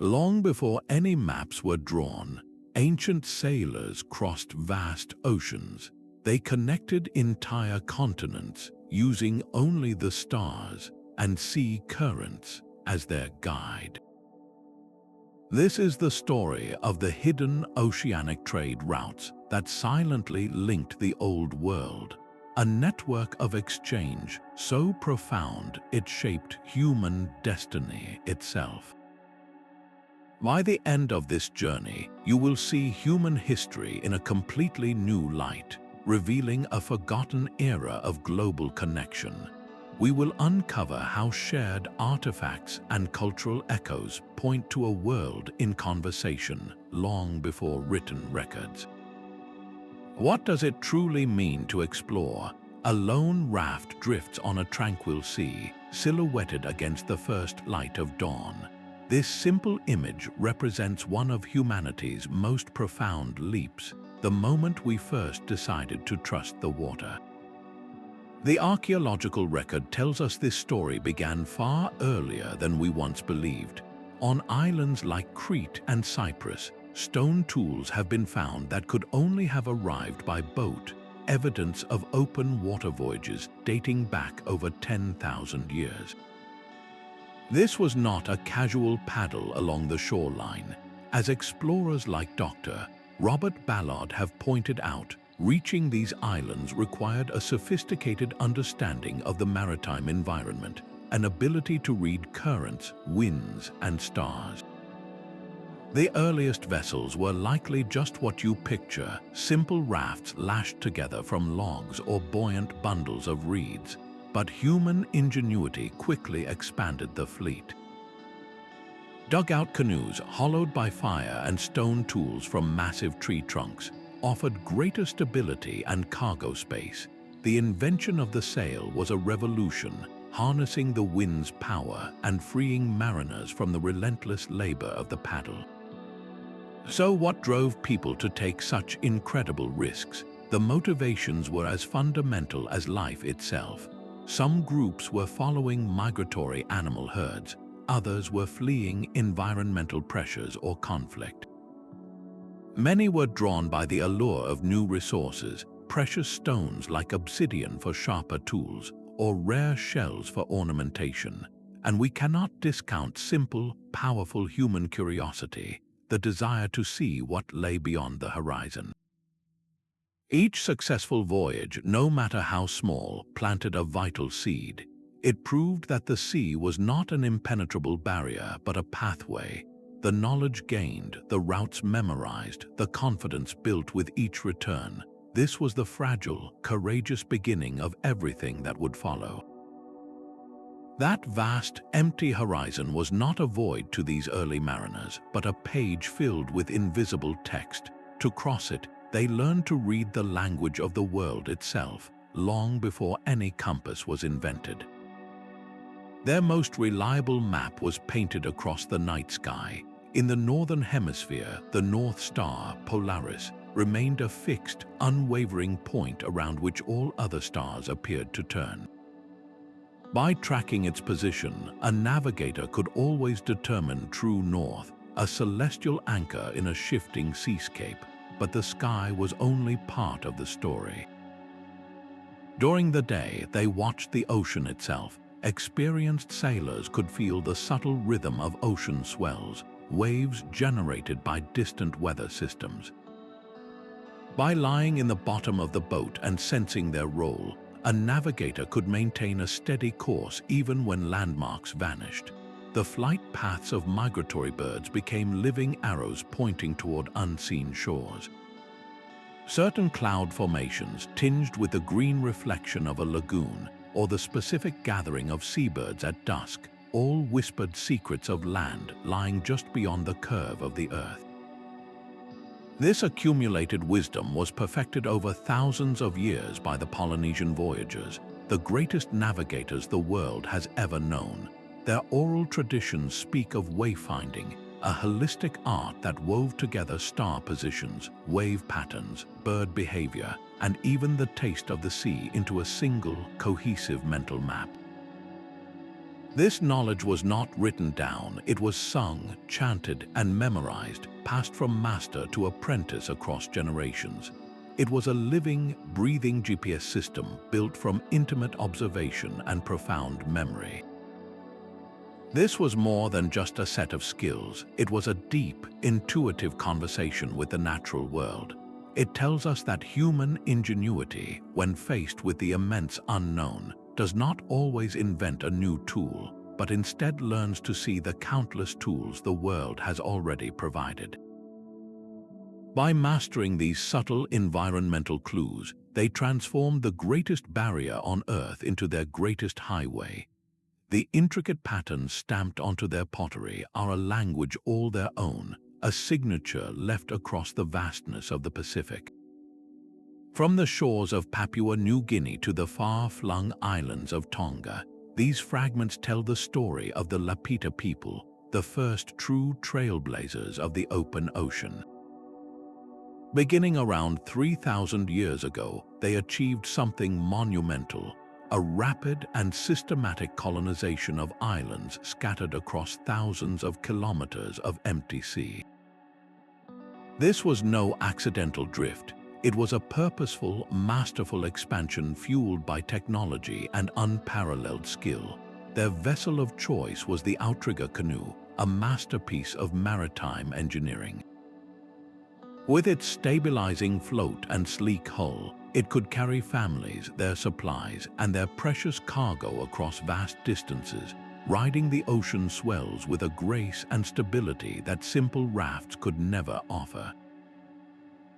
Long before any maps were drawn, ancient sailors crossed vast oceans. They connected entire continents using only the stars and sea currents as their guide. This is the story of the hidden oceanic trade routes that silently linked the Old World, a network of exchange so profound it shaped human destiny itself. By the end of this journey, you will see human history in a completely new light, revealing a forgotten era of global connection. We will uncover how shared artifacts and cultural echoes point to a world in conversation long before written records. What does it truly mean to explore? A lone raft drifts on a tranquil sea, silhouetted against the first light of dawn. This simple image represents one of humanity's most profound leaps, the moment we first decided to trust the water. The archaeological record tells us this story began far earlier than we once believed. On islands like Crete and Cyprus, stone tools have been found that could only have arrived by boat, evidence of open water voyages dating back over 10,000 years. This was not a casual paddle along the shoreline. As explorers like Dr. Robert Ballard have pointed out, reaching these islands required a sophisticated understanding of the maritime environment, an ability to read currents, winds, and stars. The earliest vessels were likely just what you picture, simple rafts lashed together from logs or buoyant bundles of reeds. But human ingenuity quickly expanded the fleet. Dugout canoes, hollowed by fire and stone tools from massive tree trunks, offered greater stability and cargo space. The invention of the sail was a revolution, harnessing the wind's power and freeing mariners from the relentless labor of the paddle. So what drove people to take such incredible risks? The motivations were as fundamental as life itself. Some groups were following migratory animal herds, others were fleeing environmental pressures or conflict. Many were drawn by the allure of new resources, precious stones like obsidian for sharper tools, or rare shells for ornamentation. And we cannot discount simple, powerful human curiosity, the desire to see what lay beyond the horizon. Each successful voyage, no matter how small, planted a vital seed. It proved that the sea was not an impenetrable barrier, but a pathway. The knowledge gained, the routes memorized, the confidence built with each return. This was the fragile, courageous beginning of everything that would follow. That vast, empty horizon was not a void to these early mariners, but a page filled with invisible text. To cross it, they learned to read the language of the world itself, long before any compass was invented. Their most reliable map was painted across the night sky. In the northern hemisphere, the North Star, Polaris, remained a fixed, unwavering point around which all other stars appeared to turn. By tracking its position, a navigator could always determine true north, a celestial anchor in a shifting seascape. But the sky was only part of the story. During the day, they watched the ocean itself. Experienced sailors could feel the subtle rhythm of ocean swells, waves generated by distant weather systems. By lying in the bottom of the boat and sensing their role, a navigator could maintain a steady course even when landmarks vanished. The flight paths of migratory birds became living arrows pointing toward unseen shores. Certain cloud formations, tinged with the green reflection of a lagoon, or the specific gathering of seabirds at dusk, all whispered secrets of land lying just beyond the curve of the earth. This accumulated wisdom was perfected over thousands of years by the Polynesian voyagers, the greatest navigators the world has ever known. Their oral traditions speak of wayfinding, a holistic art that wove together star positions, wave patterns, bird behavior, and even the taste of the sea into a single, cohesive mental map. This knowledge was not written down, it was sung, chanted, and memorized, passed from master to apprentice across generations. It was a living, breathing GPS system built from intimate observation and profound memory. This was more than just a set of skills, it was a deep, intuitive conversation with the natural world. It tells us that human ingenuity, when faced with the immense unknown, does not always invent a new tool, but instead learns to see the countless tools the world has already provided. By mastering these subtle environmental clues, they transformed the greatest barrier on Earth into their greatest highway. The intricate patterns stamped onto their pottery are a language all their own, a signature left across the vastness of the Pacific. From the shores of Papua New Guinea to the far-flung islands of Tonga, these fragments tell the story of the Lapita people, the first true trailblazers of the open ocean. Beginning around 3,000 years ago, they achieved something monumental, a rapid and systematic colonization of islands scattered across thousands of kilometers of empty sea. This was no accidental drift. It was a purposeful, masterful expansion fueled by technology and unparalleled skill. Their vessel of choice was the outrigger canoe, a masterpiece of maritime engineering. With its stabilizing float and sleek hull, it could carry families, their supplies, and their precious cargo across vast distances, riding the ocean swells with a grace and stability that simple rafts could never offer.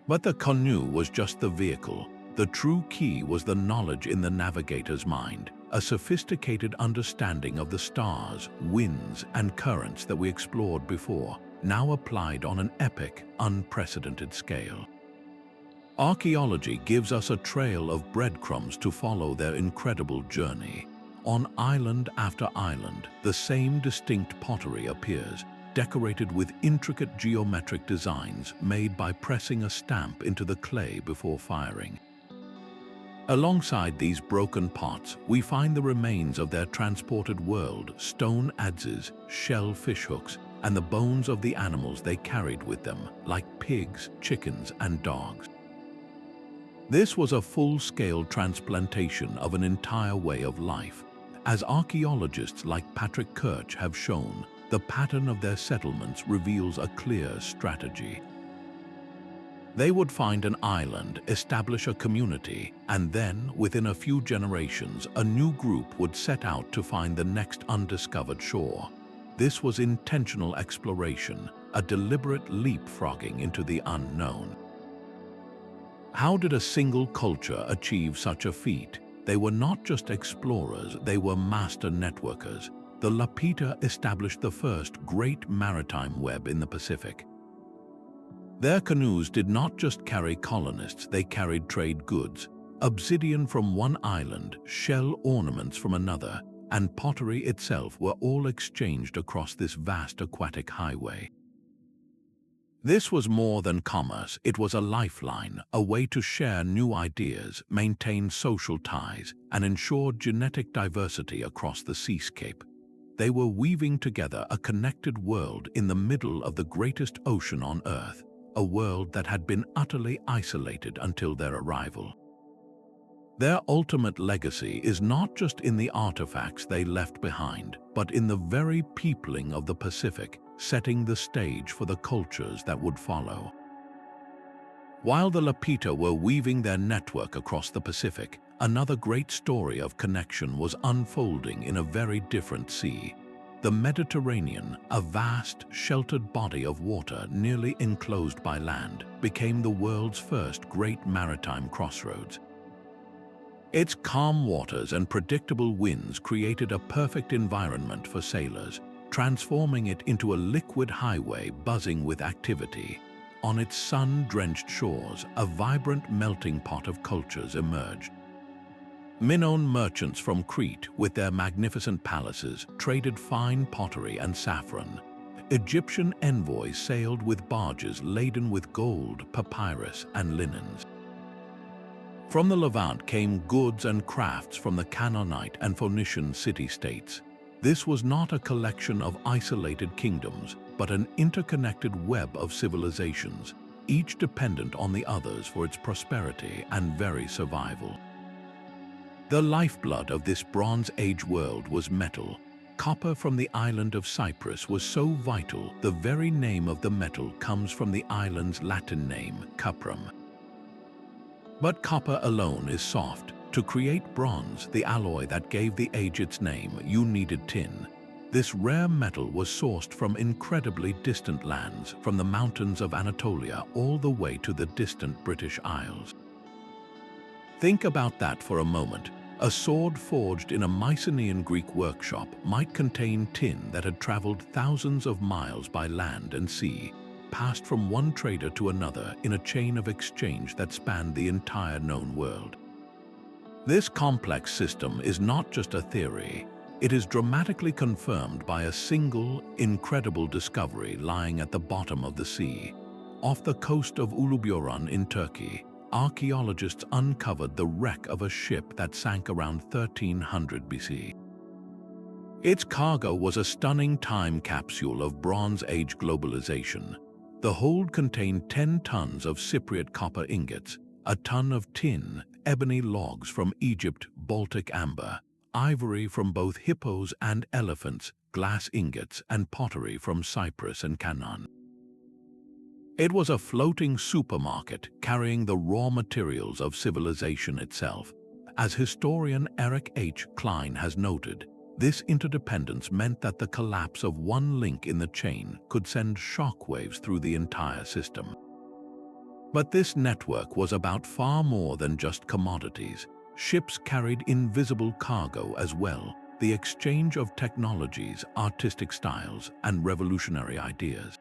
But the canoe was just the vehicle. The true key was the knowledge in the navigator's mind, a sophisticated understanding of the stars, winds, and currents that we explored before, now applied on an epic, unprecedented scale. Archaeology gives us a trail of breadcrumbs to follow their incredible journey. On island after island, the same distinct pottery appears, decorated with intricate geometric designs made by pressing a stamp into the clay before firing. Alongside these broken pots, we find the remains of their transported world, stone adzes, shell fishhooks, and the bones of the animals they carried with them, like pigs, chickens, and dogs. This was a full-scale transplantation of an entire way of life. As archaeologists like Patrick Kirch have shown, the pattern of their settlements reveals a clear strategy. They would find an island, establish a community, and then, within a few generations, a new group would set out to find the next undiscovered shore. This was intentional exploration, a deliberate leapfrogging into the unknown. How did a single culture achieve such a feat? They were not just explorers, they were master networkers. The Lapita established the first great maritime web in the Pacific. Their canoes did not just carry colonists, they carried trade goods, obsidian from one island, shell ornaments from another, and pottery itself were all exchanged across this vast aquatic highway. This was more than commerce, it was a lifeline, a way to share new ideas, maintain social ties, and ensure genetic diversity across the seascape. They were weaving together a connected world in the middle of the greatest ocean on Earth, a world that had been utterly isolated until their arrival. Their ultimate legacy is not just in the artifacts they left behind, but in the very peopling of the Pacific, setting the stage for the cultures that would follow. While the Lapita were weaving their network across the Pacific, another great story of connection was unfolding in a very different sea. The Mediterranean, a vast, sheltered body of water nearly enclosed by land, became the world's first great maritime crossroads. Its calm waters and predictable winds created a perfect environment for sailors, transforming it into a liquid highway buzzing with activity. On its sun-drenched shores, a vibrant melting pot of cultures emerged. Minoan merchants from Crete, with their magnificent palaces, traded fine pottery and saffron. Egyptian envoys sailed with barges laden with gold, papyrus, and linens. From the Levant came goods and crafts from the Canaanite and Phoenician city-states. This was not a collection of isolated kingdoms, but an interconnected web of civilizations, each dependent on the others for its prosperity and very survival. The lifeblood of this Bronze Age world was metal. Copper from the island of Cyprus was so vital, the very name of the metal comes from the island's Latin name, cuprum. But copper alone is soft. To create bronze, the alloy that gave the age its name, you needed tin. This rare metal was sourced from incredibly distant lands, from the mountains of Anatolia all the way to the distant British Isles. Think about that for a moment. A sword forged in a Mycenaean Greek workshop might contain tin that had traveled thousands of miles by land and sea, passed from one trader to another in a chain of exchange that spanned the entire known world. This complex system is not just a theory. It is dramatically confirmed by a single, incredible discovery lying at the bottom of the sea. Off the coast of Uluburun in Turkey, archaeologists uncovered the wreck of a ship that sank around 1300 BC. Its cargo was a stunning time capsule of Bronze Age globalization. The hold contained 10 tons of Cypriot copper ingots, a ton of tin, ebony logs from Egypt, Baltic amber, ivory from both hippos and elephants, glass ingots, and pottery from Cyprus and Canaan. It was a floating supermarket carrying the raw materials of civilization itself. As historian Eric H. Klein has noted, this interdependence meant that the collapse of one link in the chain could send shockwaves through the entire system. But this network was about far more than just commodities. Ships carried invisible cargo as well, the exchange of technologies, artistic styles, and revolutionary ideas.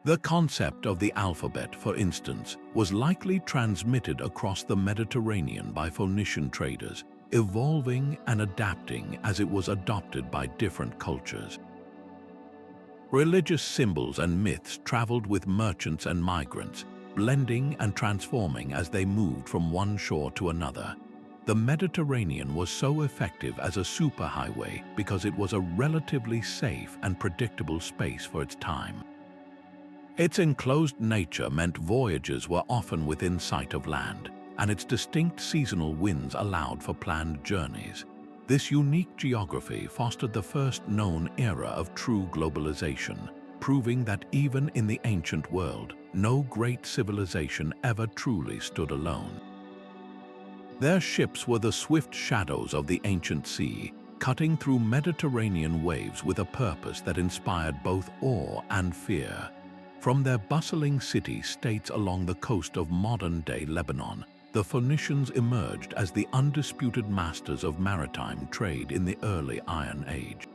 The concept of the alphabet, for instance, was likely transmitted across the Mediterranean by Phoenician traders, evolving and adapting as it was adopted by different cultures. Religious symbols and myths traveled with merchants and migrants, blending and transforming as they moved from one shore to another. The Mediterranean was so effective as a superhighway because it was a relatively safe and predictable space for its time. Its enclosed nature meant voyages were often within sight of land, and its distinct seasonal winds allowed for planned journeys. This unique geography fostered the first known era of true globalization, proving that even in the ancient world, no great civilization ever truly stood alone. Their ships were the swift shadows of the ancient sea, cutting through Mediterranean waves with a purpose that inspired both awe and fear. From their bustling city-states along the coast of modern-day Lebanon, the Phoenicians emerged as the undisputed masters of maritime trade in the early Iron Age.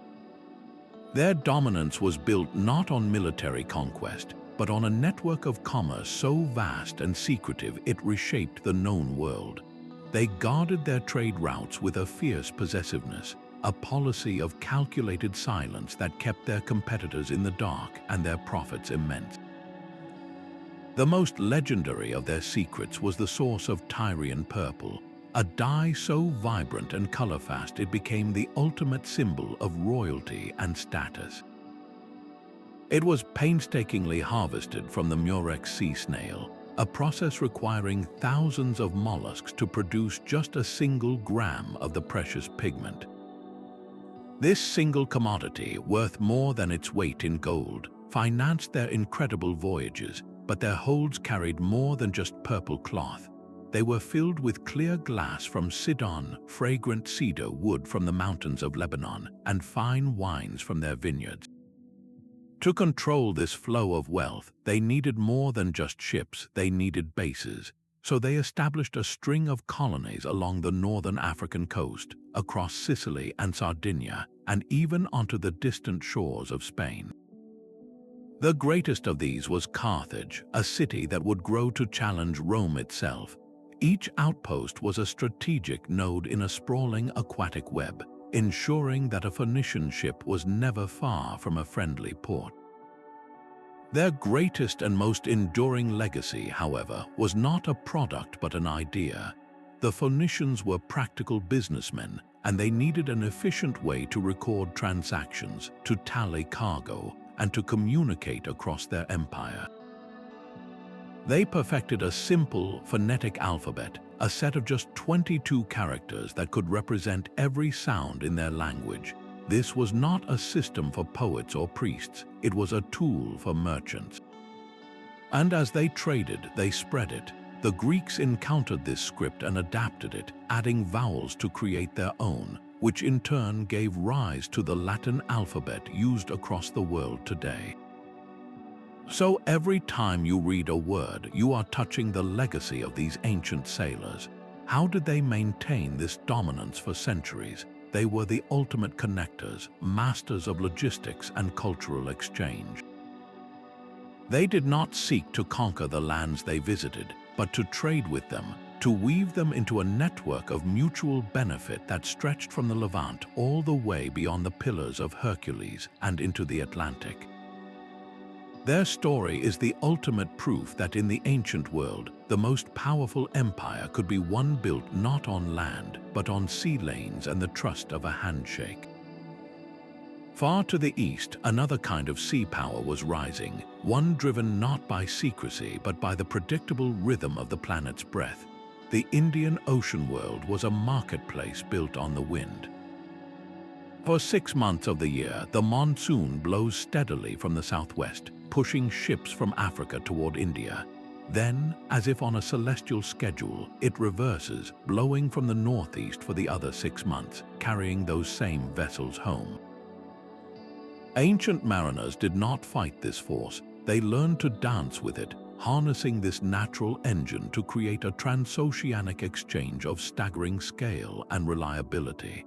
Their dominance was built not on military conquest, but on a network of commerce so vast and secretive it reshaped the known world. They guarded their trade routes with a fierce possessiveness, a policy of calculated silence that kept their competitors in the dark and their profits immense. The most legendary of their secrets was the source of Tyrian purple, a dye so vibrant and color-fast it became the ultimate symbol of royalty and status. It was painstakingly harvested from the murex sea snail, a process requiring thousands of mollusks to produce just a single gram of the precious pigment. This single commodity, worth more than its weight in gold, financed their incredible voyages, but their holds carried more than just purple cloth. They were filled with clear glass from Sidon, fragrant cedar wood from the mountains of Lebanon, and fine wines from their vineyards. To control this flow of wealth, they needed more than just ships, they needed bases. So they established a string of colonies along the northern African coast, across Sicily and Sardinia, and even onto the distant shores of Spain. The greatest of these was Carthage, a city that would grow to challenge Rome itself. Each outpost was a strategic node in a sprawling aquatic web, ensuring that a Phoenician ship was never far from a friendly port. Their greatest and most enduring legacy, however, was not a product but an idea. The Phoenicians were practical businessmen, and they needed an efficient way to record transactions, to tally cargo, and to communicate across their empire. They perfected a simple phonetic alphabet, a set of just 22 characters that could represent every sound in their language. This was not a system for poets or priests, it was a tool for merchants. And as they traded, they spread it. The Greeks encountered this script and adapted it, adding vowels to create their own, which in turn gave rise to the Latin alphabet used across the world today. So every time you read a word, you are touching the legacy of these ancient sailors. How did they maintain this dominance for centuries? They were the ultimate connectors, masters of logistics and cultural exchange. They did not seek to conquer the lands they visited, but to trade with them, to weave them into a network of mutual benefit that stretched from the Levant all the way beyond the Pillars of Hercules and into the Atlantic. Their story is the ultimate proof that in the ancient world, the most powerful empire could be one built not on land, but on sea lanes and the trust of a handshake. Far to the east, another kind of sea power was rising, one driven not by secrecy, but by the predictable rhythm of the planet's breath. The Indian Ocean world was a marketplace built on the wind. For 6 months of the year, the monsoon blows steadily from the southwest, pushing ships from Africa toward India. Then, as if on a celestial schedule, it reverses, blowing from the northeast for the other 6 months, carrying those same vessels home. Ancient mariners did not fight this force. They learned to dance with it, harnessing this natural engine to create a transoceanic exchange of staggering scale and reliability.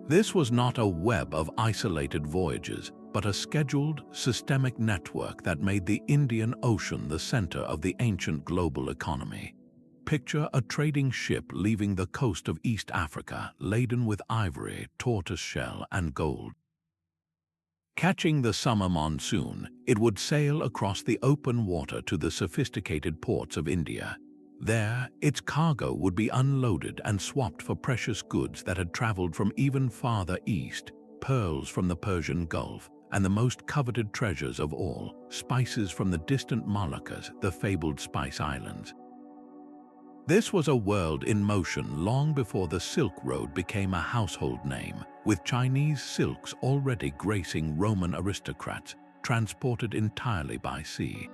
This was not a web of isolated voyages, but a scheduled, systemic network that made the Indian Ocean the center of the ancient global economy. Picture a trading ship leaving the coast of East Africa, laden with ivory, tortoiseshell, and gold. Catching the summer monsoon, it would sail across the open water to the sophisticated ports of India. There, its cargo would be unloaded and swapped for precious goods that had traveled from even farther east, pearls from the Persian Gulf, and the most coveted treasures of all, spices from the distant Moluccas, the fabled Spice Islands. This was a world in motion long before the Silk Road became a household name, with Chinese silks already gracing Roman aristocrats, transported entirely by sea.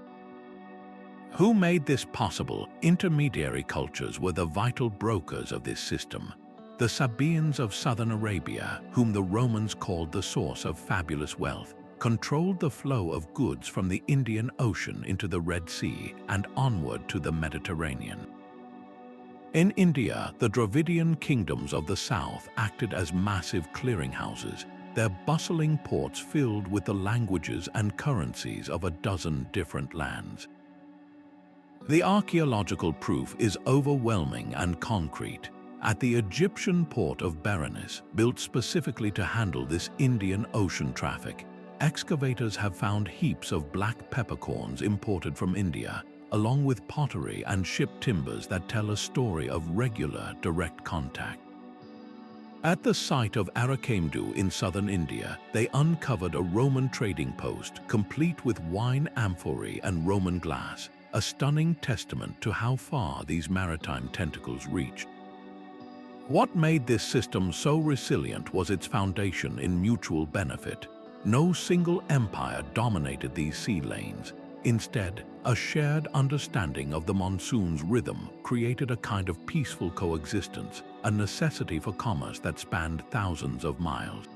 Who made this possible? Intermediary cultures were the vital brokers of this system. The Sabaeans of southern Arabia, whom the Romans called the source of fabulous wealth, controlled the flow of goods from the Indian Ocean into the Red Sea and onward to the Mediterranean. In India, the Dravidian kingdoms of the south acted as massive clearinghouses, their bustling ports filled with the languages and currencies of a dozen different lands. The archaeological proof is overwhelming and concrete. At the Egyptian port of Berenice, built specifically to handle this Indian Ocean traffic, excavators have found heaps of black peppercorns imported from India, along with pottery and ship timbers that tell a story of regular, direct contact. At the site of Arakkaimdu in southern India, they uncovered a Roman trading post complete with wine amphorae and Roman glass, a stunning testament to how far these maritime tentacles reached. What made this system so resilient was its foundation in mutual benefit. No single empire dominated these sea lanes. Instead, a shared understanding of the monsoon's rhythm created a kind of peaceful coexistence, a necessity for commerce that spanned thousands of miles.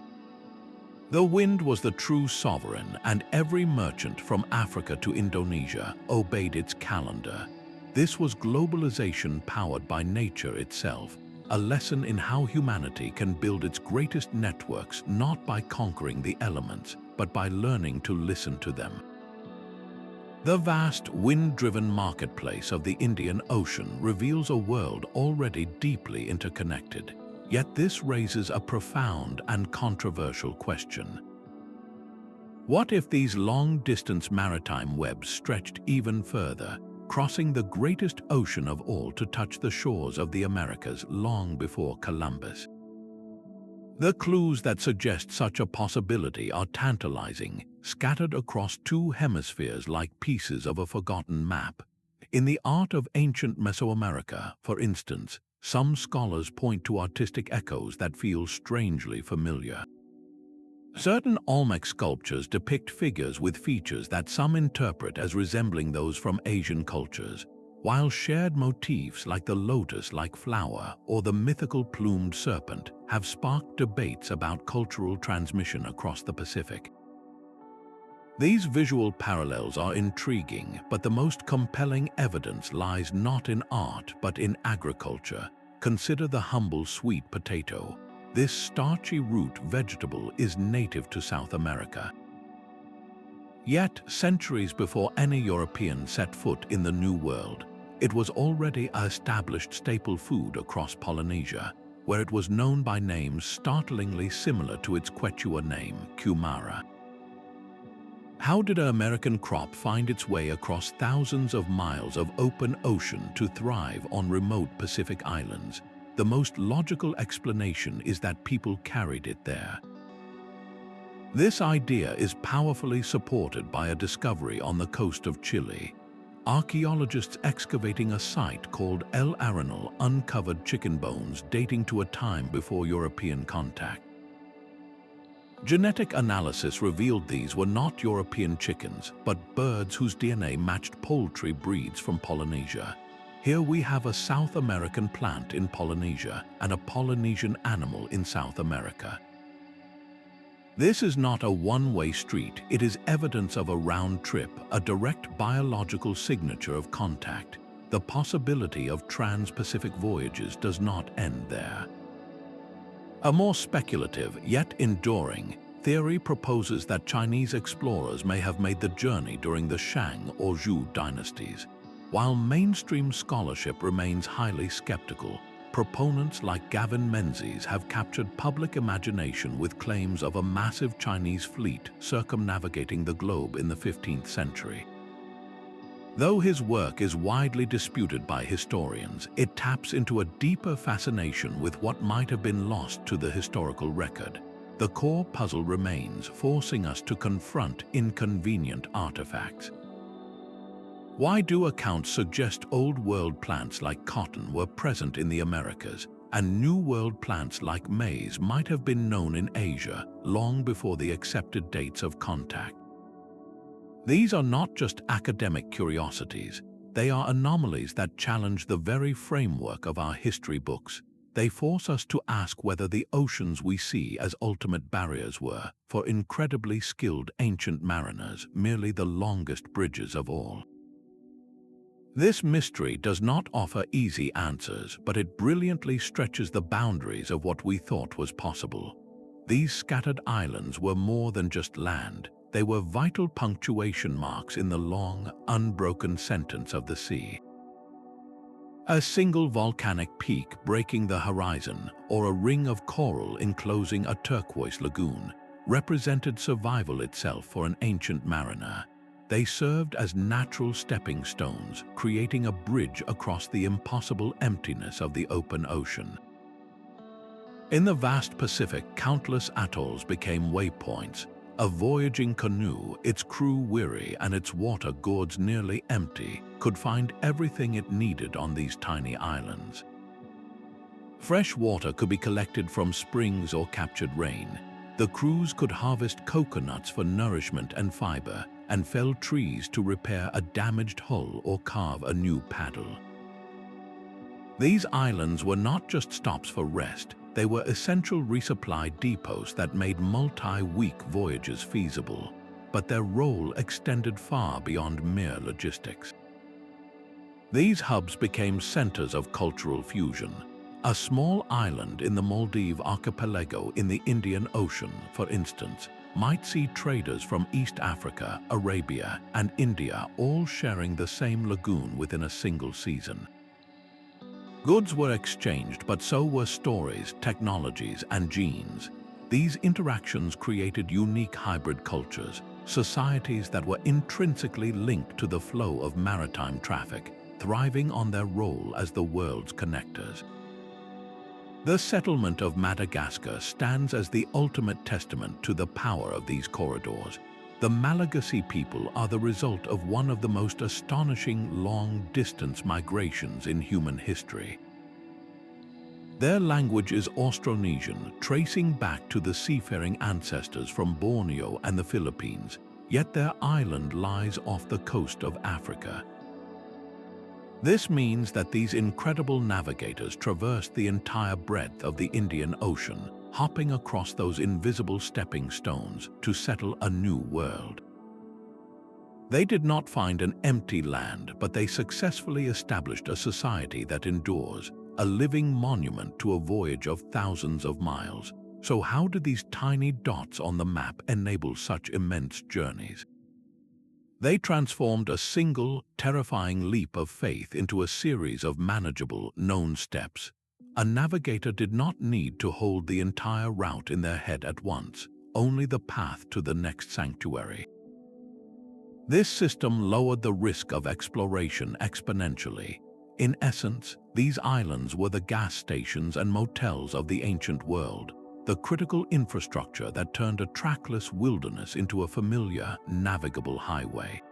The wind was the true sovereign, and every merchant from Africa to Indonesia obeyed its calendar. This was globalization powered by nature itself, a lesson in how humanity can build its greatest networks not by conquering the elements, but by learning to listen to them. The vast, wind-driven marketplace of the Indian Ocean reveals a world already deeply interconnected. Yet this raises a profound and controversial question. What if these long-distance maritime webs stretched even further, crossing the greatest ocean of all to touch the shores of the Americas long before Columbus? The clues that suggest such a possibility are tantalizing, scattered across two hemispheres like pieces of a forgotten map. In the art of ancient Mesoamerica, for instance, some scholars point to artistic echoes that feel strangely familiar. Certain Olmec sculptures depict figures with features that some interpret as resembling those from Asian cultures, while shared motifs like the lotus-like flower or the mythical plumed serpent have sparked debates about cultural transmission across the Pacific. These visual parallels are intriguing, but the most compelling evidence lies not in art but in agriculture. Consider the humble sweet potato. This starchy root vegetable is native to South America. Yet, centuries before any European set foot in the New World, it was already an established staple food across Polynesia, where it was known by names startlingly similar to its Quechua name, Kumara. How did an American crop find its way across thousands of miles of open ocean to thrive on remote Pacific islands? The most logical explanation is that people carried it there. This idea is powerfully supported by a discovery on the coast of Chile. Archaeologists excavating a site called El Arenal uncovered chicken bones dating to a time before European contact. Genetic analysis revealed these were not European chickens, but birds whose DNA matched poultry breeds from Polynesia. Here we have a South American plant in Polynesia and a Polynesian animal in South America. This is not a one-way street, it is evidence of a round trip, a direct biological signature of contact. The possibility of trans-Pacific voyages does not end there. A more speculative, yet enduring, theory proposes that Chinese explorers may have made the journey during the Shang or Zhou dynasties. While mainstream scholarship remains highly skeptical, proponents like Gavin Menzies have captured public imagination with claims of a massive Chinese fleet circumnavigating the globe in the 15th century. Though his work is widely disputed by historians, it taps into a deeper fascination with what might have been lost to the historical record. The core puzzle remains, forcing us to confront inconvenient artifacts. Why do accounts suggest Old World plants like cotton were present in the Americas, and New World plants like maize might have been known in Asia long before the accepted dates of contact? These are not just academic curiosities, they are anomalies that challenge the very framework of our history books. They force us to ask whether the oceans we see as ultimate barriers were, for incredibly skilled ancient mariners, merely the longest bridges of all. This mystery does not offer easy answers, but it brilliantly stretches the boundaries of what we thought was possible. These scattered islands were more than just land. They were vital punctuation marks in the long, unbroken sentence of the sea. A single volcanic peak breaking the horizon, or a ring of coral enclosing a turquoise lagoon, represented survival itself for an ancient mariner. They served as natural stepping stones, creating a bridge across the impossible emptiness of the open ocean. In the vast Pacific, countless atolls became waypoints. A voyaging canoe, its crew weary and its water gourds nearly empty, could find everything it needed on these tiny islands. Fresh water could be collected from springs or captured rain. The crews could harvest coconuts for nourishment and fiber, and fell trees to repair a damaged hull or carve a new paddle. These islands were not just stops for rest, they were essential resupply depots that made multi-week voyages feasible, but their role extended far beyond mere logistics. These hubs became centers of cultural fusion. A small island in the Maldive archipelago in the Indian Ocean, for instance, might see traders from East Africa, Arabia, and India all sharing the same lagoon within a single season. Goods were exchanged, but so were stories, technologies, and genes. These interactions created unique hybrid cultures, societies that were intrinsically linked to the flow of maritime traffic, thriving on their role as the world's connectors. The settlement of Madagascar stands as the ultimate testament to the power of these corridors. The Malagasy people are the result of one of the most astonishing long-distance migrations in human history. Their language is Austronesian, tracing back to the seafaring ancestors from Borneo and the Philippines, yet their island lies off the coast of Africa. This means that these incredible navigators traversed the entire breadth of the Indian Ocean, hopping across those invisible stepping stones to settle a new world. They did not find an empty land, but they successfully established a society that endures, a living monument to a voyage of thousands of miles. So how did these tiny dots on the map enable such immense journeys? They transformed a single, terrifying leap of faith into a series of manageable, known steps. A navigator did not need to hold the entire route in their head at once, only the path to the next sanctuary. This system lowered the risk of exploration exponentially. In essence, these islands were the gas stations and motels of the ancient world, the critical infrastructure that turned a trackless wilderness into a familiar, navigable highway.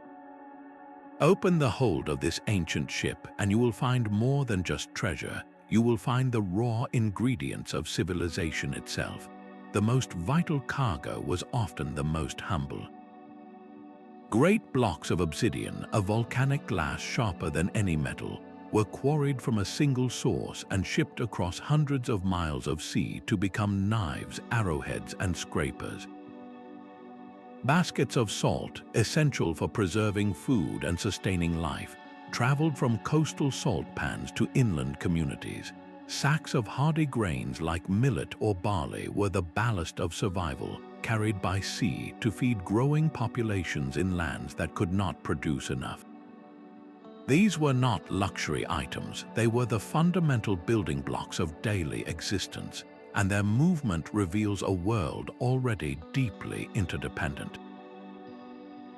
Open the hold of this ancient ship and you will find more than just treasure. You will find the raw ingredients of civilization itself. The most vital cargo was often the most humble. Great blocks of obsidian, a volcanic glass sharper than any metal, were quarried from a single source and shipped across hundreds of miles of sea to become knives, arrowheads, and scrapers. Baskets of salt, essential for preserving food and sustaining life, traveled from coastal salt pans to inland communities. Sacks of hardy grains like millet or barley were the ballast of survival, carried by sea to feed growing populations in lands that could not produce enough. These were not luxury items, they were the fundamental building blocks of daily existence, and their movement reveals a world already deeply interdependent.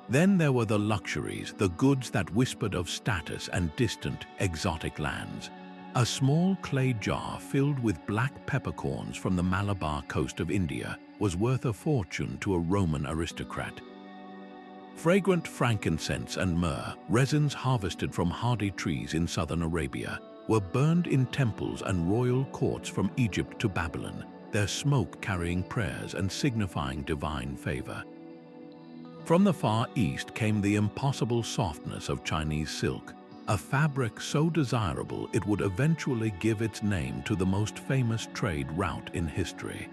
Then there were the luxuries, the goods that whispered of status and distant, exotic lands. A small clay jar filled with black peppercorns from the Malabar coast of India was worth a fortune to a Roman aristocrat. Fragrant frankincense and myrrh, resins harvested from hardy trees in southern Arabia, were burned in temples and royal courts from Egypt to Babylon, their smoke carrying prayers and signifying divine favor. From the Far East came the impossible softness of Chinese silk, a fabric so desirable it would eventually give its name to the most famous trade route in history.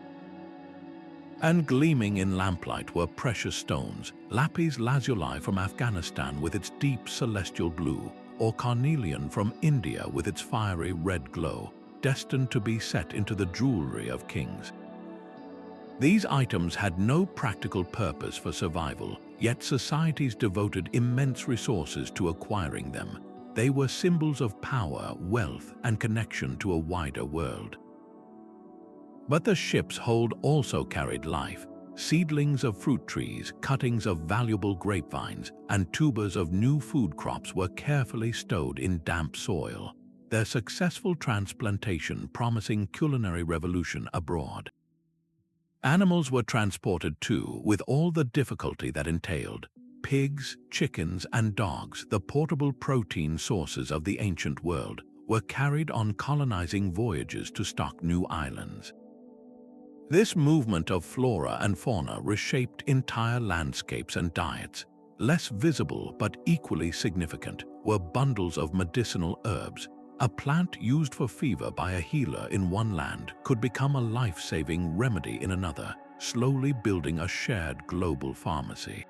And gleaming in lamplight were precious stones, lapis lazuli from Afghanistan with its deep celestial blue, or carnelian from India with its fiery red glow, destined to be set into the jewelry of kings. These items had no practical purpose for survival, yet societies devoted immense resources to acquiring them. They were symbols of power, wealth, and connection to a wider world. But the ship's hold also carried life. Seedlings of fruit trees, cuttings of valuable grapevines, and tubers of new food crops were carefully stowed in damp soil, their successful transplantation promising culinary revolution abroad. Animals were transported too, with all the difficulty that entailed. Pigs, chickens, and dogs, the portable protein sources of the ancient world, were carried on colonizing voyages to stock new islands. This movement of flora and fauna reshaped entire landscapes and diets. Less visible but equally significant were bundles of medicinal herbs. A plant used for fever by a healer in one land could become a life-saving remedy in another, slowly building a shared global pharmacy.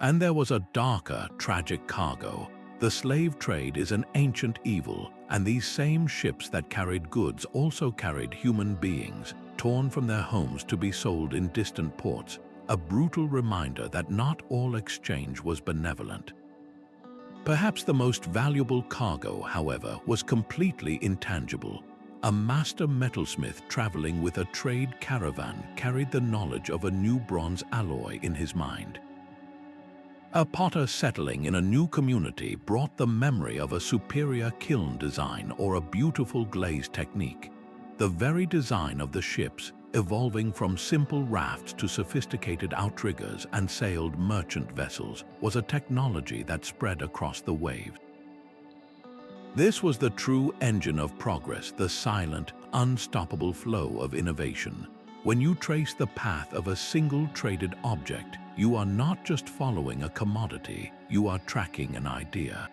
And there was a darker, tragic cargo. The slave trade is an ancient evil, and these same ships that carried goods also carried human beings, torn from their homes to be sold in distant ports, a brutal reminder that not all exchange was benevolent. Perhaps the most valuable cargo, however, was completely intangible. A master metalsmith traveling with a trade caravan carried the knowledge of a new bronze alloy in his mind. A potter settling in a new community brought the memory of a superior kiln design or a beautiful glaze technique. The very design of the ships, evolving from simple rafts to sophisticated outriggers and sailed merchant vessels, was a technology that spread across the waves. This was the true engine of progress, the silent, unstoppable flow of innovation. When you trace the path of a single traded object, you are not just following a commodity, you are tracking an idea.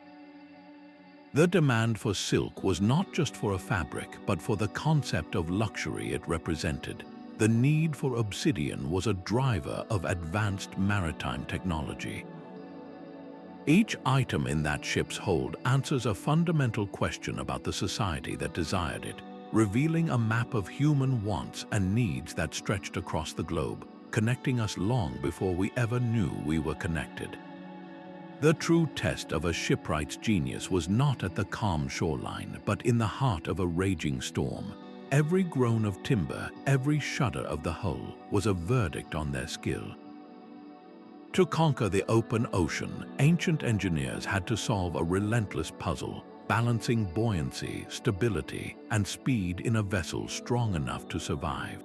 The demand for silk was not just for a fabric, but for the concept of luxury it represented. The need for obsidian was a driver of advanced maritime technology. Each item in that ship's hold answers a fundamental question about the society that desired it, revealing a map of human wants and needs that stretched across the globe, connecting us long before we ever knew we were connected. The true test of a shipwright's genius was not at the calm shoreline, but in the heart of a raging storm. Every groan of timber, every shudder of the hull was a verdict on their skill. To conquer the open ocean, ancient engineers had to solve a relentless puzzle, balancing buoyancy, stability, and speed in a vessel strong enough to survive.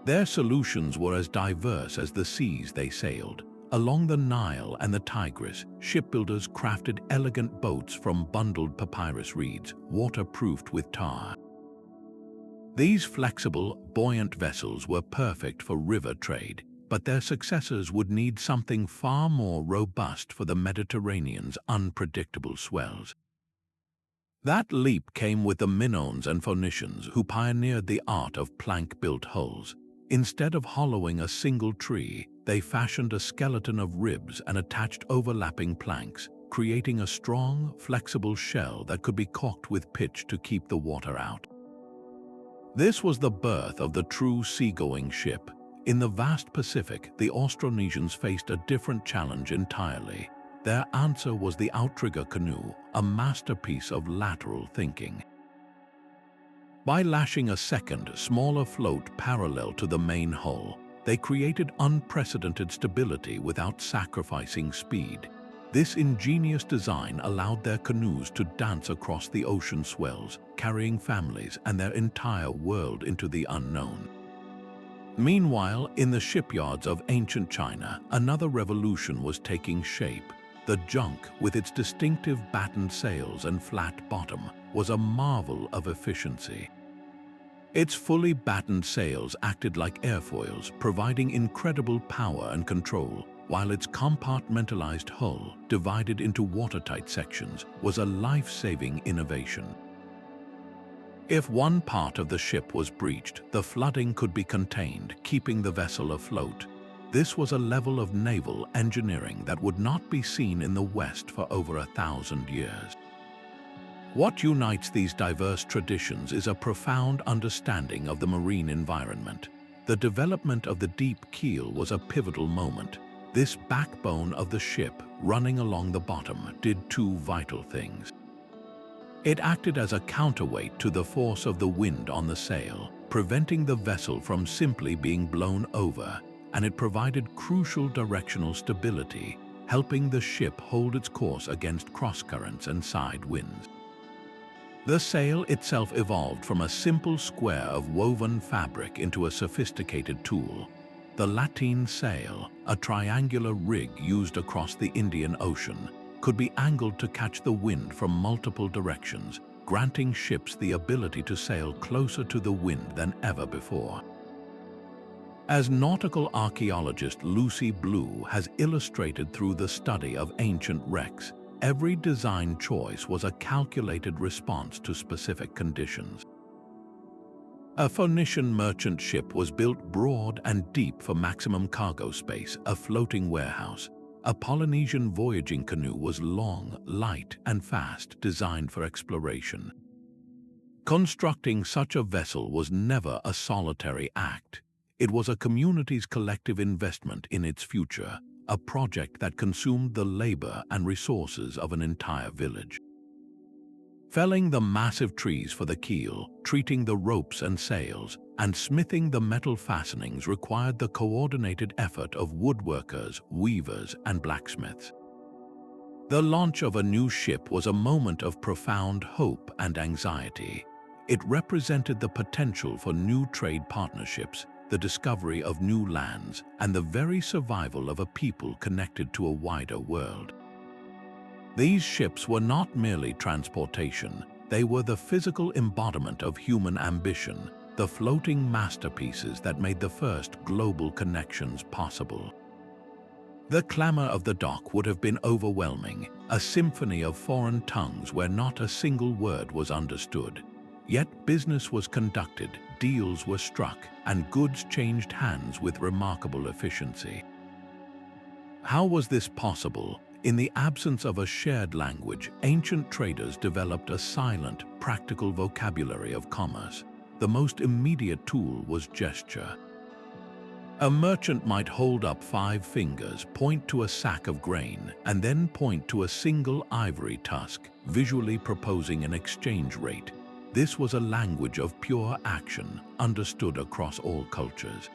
Their solutions were as diverse as the seas they sailed. Along the Nile and the Tigris, shipbuilders crafted elegant boats from bundled papyrus reeds, waterproofed with tar. These flexible, buoyant vessels were perfect for river trade, but their successors would need something far more robust for the Mediterranean's unpredictable swells. That leap came with the Minoans and Phoenicians, who pioneered the art of plank-built hulls. Instead of hollowing a single tree, they fashioned a skeleton of ribs and attached overlapping planks, creating a strong, flexible shell that could be caulked with pitch to keep the water out. This was the birth of the true seagoing ship. In the vast Pacific, the Austronesians faced a different challenge entirely. Their answer was the outrigger canoe, a masterpiece of lateral thinking. By lashing a second, smaller float parallel to the main hull, they created unprecedented stability without sacrificing speed. This ingenious design allowed their canoes to dance across the ocean swells, carrying families and their entire world into the unknown. Meanwhile, in the shipyards of ancient China, another revolution was taking shape. The junk, with its distinctive battened sails and flat bottom, was a marvel of efficiency. Its fully battened sails acted like airfoils, providing incredible power and control, while its compartmentalized hull, divided into watertight sections, was a life-saving innovation. If one part of the ship was breached, the flooding could be contained, keeping the vessel afloat. This was a level of naval engineering that would not be seen in the West for over 1,000 years. What unites these diverse traditions is a profound understanding of the marine environment. The development of the deep keel was a pivotal moment. This backbone of the ship, running along the bottom, did two vital things. It acted as a counterweight to the force of the wind on the sail, preventing the vessel from simply being blown over, and it provided crucial directional stability, helping the ship hold its course against crosscurrents and side winds. The sail itself evolved from a simple square of woven fabric into a sophisticated tool. The lateen sail, a triangular rig used across the Indian Ocean, could be angled to catch the wind from multiple directions, granting ships the ability to sail closer to the wind than ever before. As nautical archaeologist Lucy Blue has illustrated through the study of ancient wrecks, every design choice was a calculated response to specific conditions. A Phoenician merchant ship was built broad and deep for maximum cargo space, a floating warehouse. A Polynesian voyaging canoe was long, light, and fast, designed for exploration. Constructing such a vessel was never a solitary act. It was a community's collective investment in its future, a project that consumed the labor and resources of an entire village. Felling the massive trees for the keel, treating the ropes and sails, and smithing the metal fastenings required the coordinated effort of woodworkers, weavers, and blacksmiths. The launch of a new ship was a moment of profound hope and anxiety. It represented the potential for new trade partnerships, the discovery of new lands, and the very survival of a people connected to a wider world. These ships were not merely transportation, they were the physical embodiment of human ambition, the floating masterpieces that made the first global connections possible. The clamor of the dock would have been overwhelming, a symphony of foreign tongues where not a single word was understood. Yet business was conducted, deals were struck, and goods changed hands with remarkable efficiency. How was this possible? In the absence of a shared language, ancient traders developed a silent, practical vocabulary of commerce. The most immediate tool was gesture. A merchant might hold up 5 fingers, point to a sack of grain, and then point to a single ivory tusk, visually proposing an exchange rate. This was a language of pure action, understood across all cultures.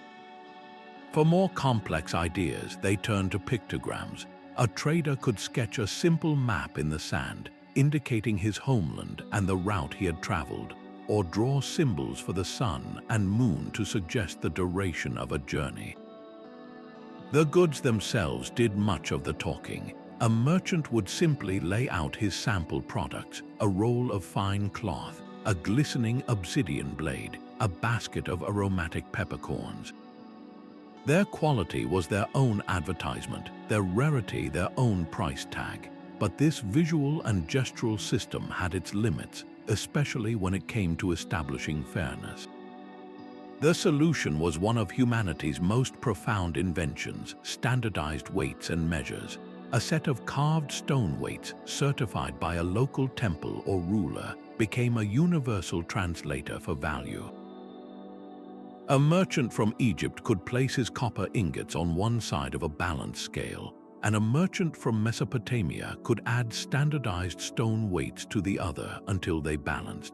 For more complex ideas, they turned to pictograms. A trader could sketch a simple map in the sand, indicating his homeland and the route he had traveled, or draw symbols for the sun and moon to suggest the duration of a journey. The goods themselves did much of the talking. A merchant would simply lay out his sample products, a roll of fine cloth, a glistening obsidian blade, a basket of aromatic peppercorns. Their quality was their own advertisement, their rarity their own price tag. But this visual and gestural system had its limits, especially when it came to establishing fairness. The solution was one of humanity's most profound inventions: standardized weights and measures. A set of carved stone weights, certified by a local temple or ruler, became a universal translator for value. A merchant from Egypt could place his copper ingots on one side of a balance scale, and a merchant from Mesopotamia could add standardized stone weights to the other until they balanced.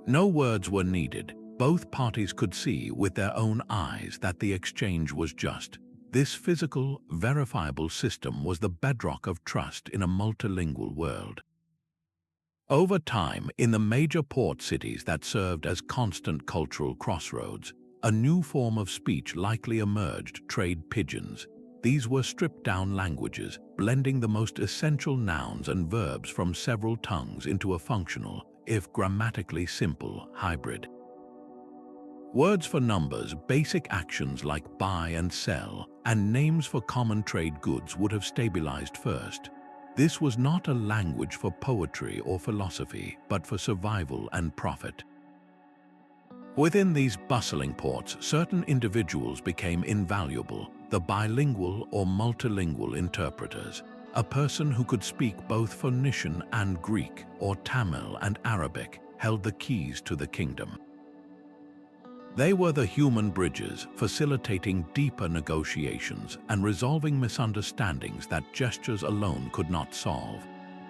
No words were needed. Both parties could see with their own eyes that the exchange was just. This physical, verifiable system was the bedrock of trust in a multilingual world. Over time, in the major port cities that served as constant cultural crossroads, a new form of speech likely emerged: trade pidgins. These were stripped-down languages, blending the most essential nouns and verbs from several tongues into a functional, if grammatically simple, hybrid. Words for numbers, basic actions like buy and sell, and names for common trade goods would have stabilized first. This was not a language for poetry or philosophy, but for survival and profit. Within these bustling ports, certain individuals became invaluable: the bilingual or multilingual interpreters. A person who could speak both Phoenician and Greek, or Tamil and Arabic, held the keys to the kingdom. They were the human bridges, facilitating deeper negotiations and resolving misunderstandings that gestures alone could not solve.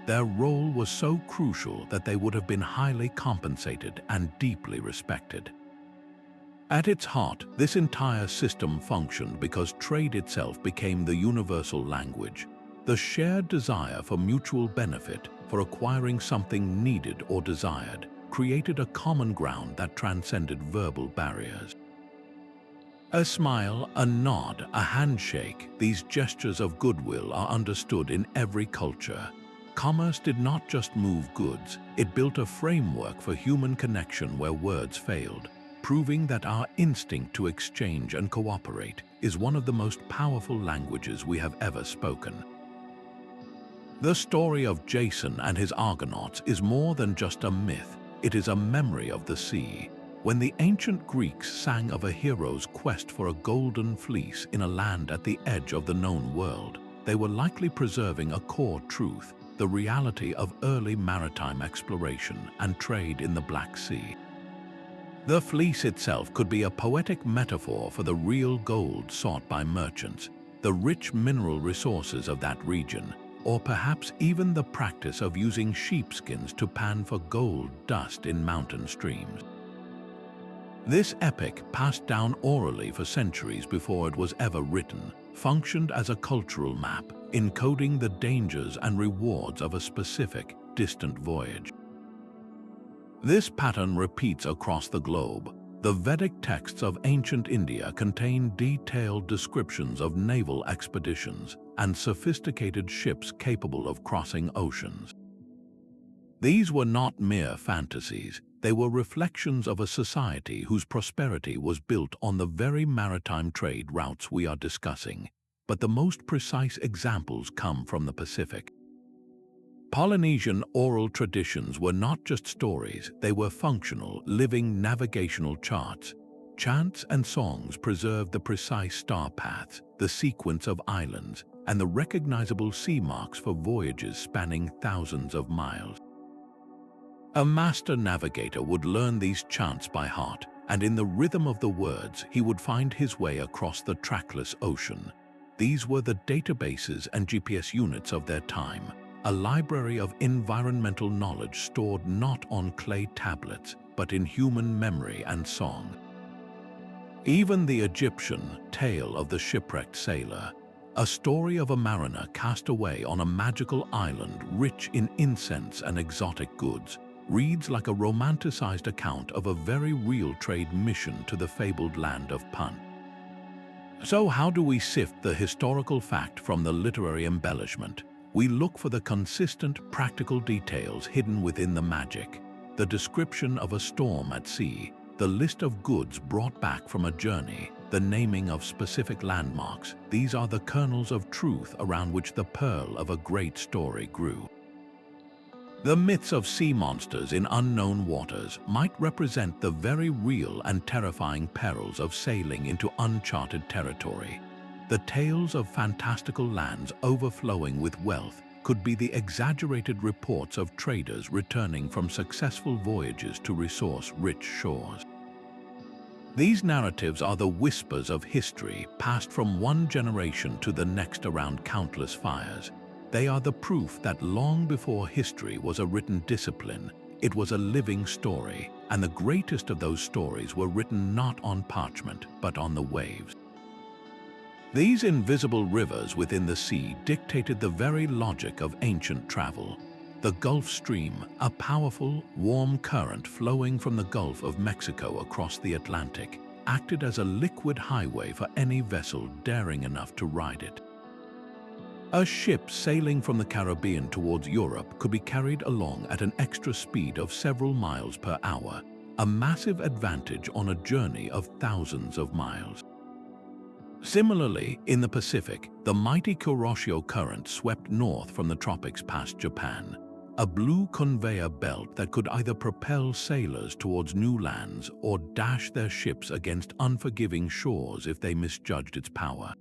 Their role was so crucial that they would have been highly compensated and deeply respected. At its heart, this entire system functioned because trade itself became the universal language. The shared desire for mutual benefit, for acquiring something needed or desired, created a common ground that transcended verbal barriers. A smile, a nod, a handshake, these gestures of goodwill are understood in every culture. Commerce did not just move goods, it built a framework for human connection where words failed, proving that our instinct to exchange and cooperate is one of the most powerful languages we have ever spoken. The story of Jason and his Argonauts is more than just a myth. It is a memory of the sea. When the ancient Greeks sang of a hero's quest for a golden fleece in a land at the edge of the known world, they were likely preserving a core truth: the reality of early maritime exploration and trade in the Black Sea. The fleece itself could be a poetic metaphor for the real gold sought by merchants, the rich mineral resources of that region, or perhaps even the practice of using sheepskins to pan for gold dust in mountain streams. This epic, passed down orally for centuries before it was ever written, functioned as a cultural map, encoding the dangers and rewards of a specific, distant voyage. This pattern repeats across the globe. The Vedic texts of ancient India contain detailed descriptions of naval expeditions and sophisticated ships capable of crossing oceans. These were not mere fantasies, they were reflections of a society whose prosperity was built on the very maritime trade routes we are discussing, but the most precise examples come from the Pacific. Polynesian oral traditions were not just stories, they were functional, living navigational charts. Chants and songs preserved the precise star paths, the sequence of islands, and the recognizable sea marks for voyages spanning thousands of miles. A master navigator would learn these chants by heart, and in the rhythm of the words he would find his way across the trackless ocean. These were the databases and GPS units of their time, a library of environmental knowledge stored not on clay tablets, but in human memory and song. Even the Egyptian tale of the shipwrecked sailor, a story of a mariner cast away on a magical island rich in incense and exotic goods, reads like a romanticized account of a very real trade mission to the fabled land of Punt. So how do we sift the historical fact from the literary embellishment? We look for the consistent, practical details hidden within the magic, the description of a storm at sea, the list of goods brought back from a journey, the naming of specific landmarks. These are the kernels of truth around which the pearl of a great story grew. The myths of sea monsters in unknown waters might represent the very real and terrifying perils of sailing into uncharted territory. The tales of fantastical lands overflowing with wealth could be the exaggerated reports of traders returning from successful voyages to resource-rich shores. These narratives are the whispers of history passed from one generation to the next around countless fires. They are the proof that long before history was a written discipline, it was a living story, and the greatest of those stories were written not on parchment, but on the waves. These invisible rivers within the sea dictated the very logic of ancient travel. The Gulf Stream, a powerful, warm current flowing from the Gulf of Mexico across the Atlantic, acted as a liquid highway for any vessel daring enough to ride it. A ship sailing from the Caribbean towards Europe could be carried along at an extra speed of several miles per hour, a massive advantage on a journey of thousands of miles. Similarly, in the Pacific, the mighty Kuroshio current swept north from the tropics past Japan, a blue conveyor belt that could either propel sailors towards new lands or dash their ships against unforgiving shores if they misjudged its power.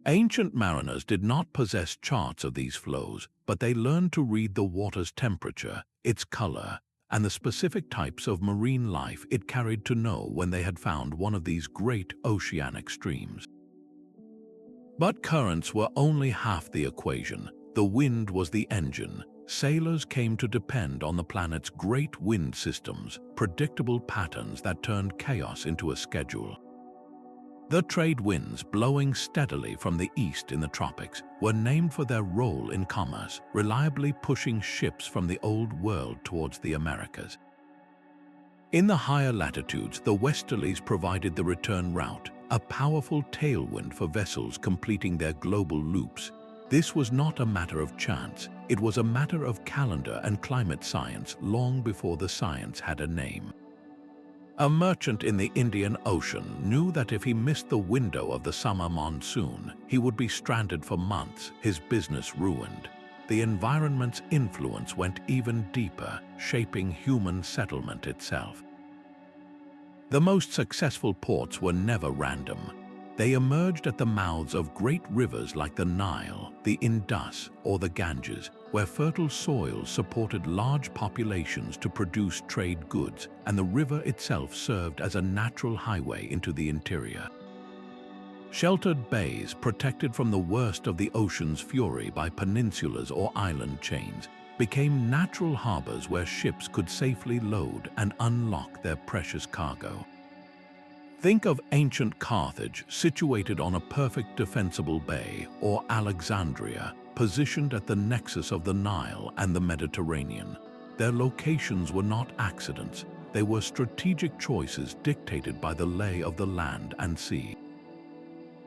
Ancient mariners did not possess charts of these flows, but they learned to read the water's temperature, its color, and the specific types of marine life it carried to know when they had found one of these great oceanic streams. But currents were only half the equation. The wind was the engine. Sailors came to depend on the planet's great wind systems, predictable patterns that turned chaos into a schedule. The trade winds blowing steadily from the east in the tropics were named for their role in commerce, reliably pushing ships from the Old World towards the Americas. In the higher latitudes, the westerlies provided the return route, a powerful tailwind for vessels completing their global loops. This was not a matter of chance, it was a matter of calendar and climate science long before the science had a name. A merchant in the Indian Ocean knew that if he missed the window of the summer monsoon, he would be stranded for months, his business ruined. The environment's influence went even deeper, shaping human settlement itself. The most successful ports were never random. They emerged at the mouths of great rivers like the Nile, the Indus, or the Ganges, where fertile soils supported large populations to produce trade goods, and the river itself served as a natural highway into the interior. Sheltered bays, protected from the worst of the ocean's fury by peninsulas or island chains, became natural harbors where ships could safely load and unlock their precious cargo. Think of ancient Carthage, situated on a perfect defensible bay, or Alexandria, positioned at the nexus of the Nile and the Mediterranean. Their locations were not accidents, they were strategic choices dictated by the lay of the land and sea.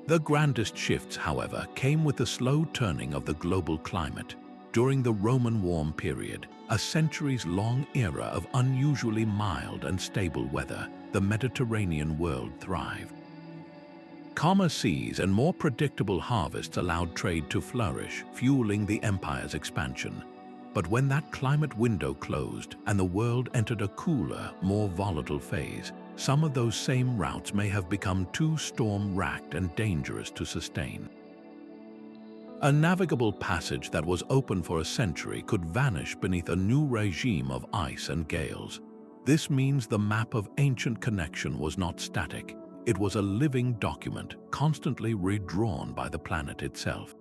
The grandest shifts, however, came with the slow turning of the global climate. During the Roman warm period, a centuries-long era of unusually mild and stable weather, the Mediterranean world thrived. Calmer seas and more predictable harvests allowed trade to flourish, fueling the empire's expansion. But when that climate window closed and the world entered a cooler, more volatile phase, some of those same routes may have become too storm-racked and dangerous to sustain. A navigable passage that was open for a century could vanish beneath a new regime of ice and gales. This means the map of ancient connection was not static. It was a living document, constantly redrawn by the planet itself.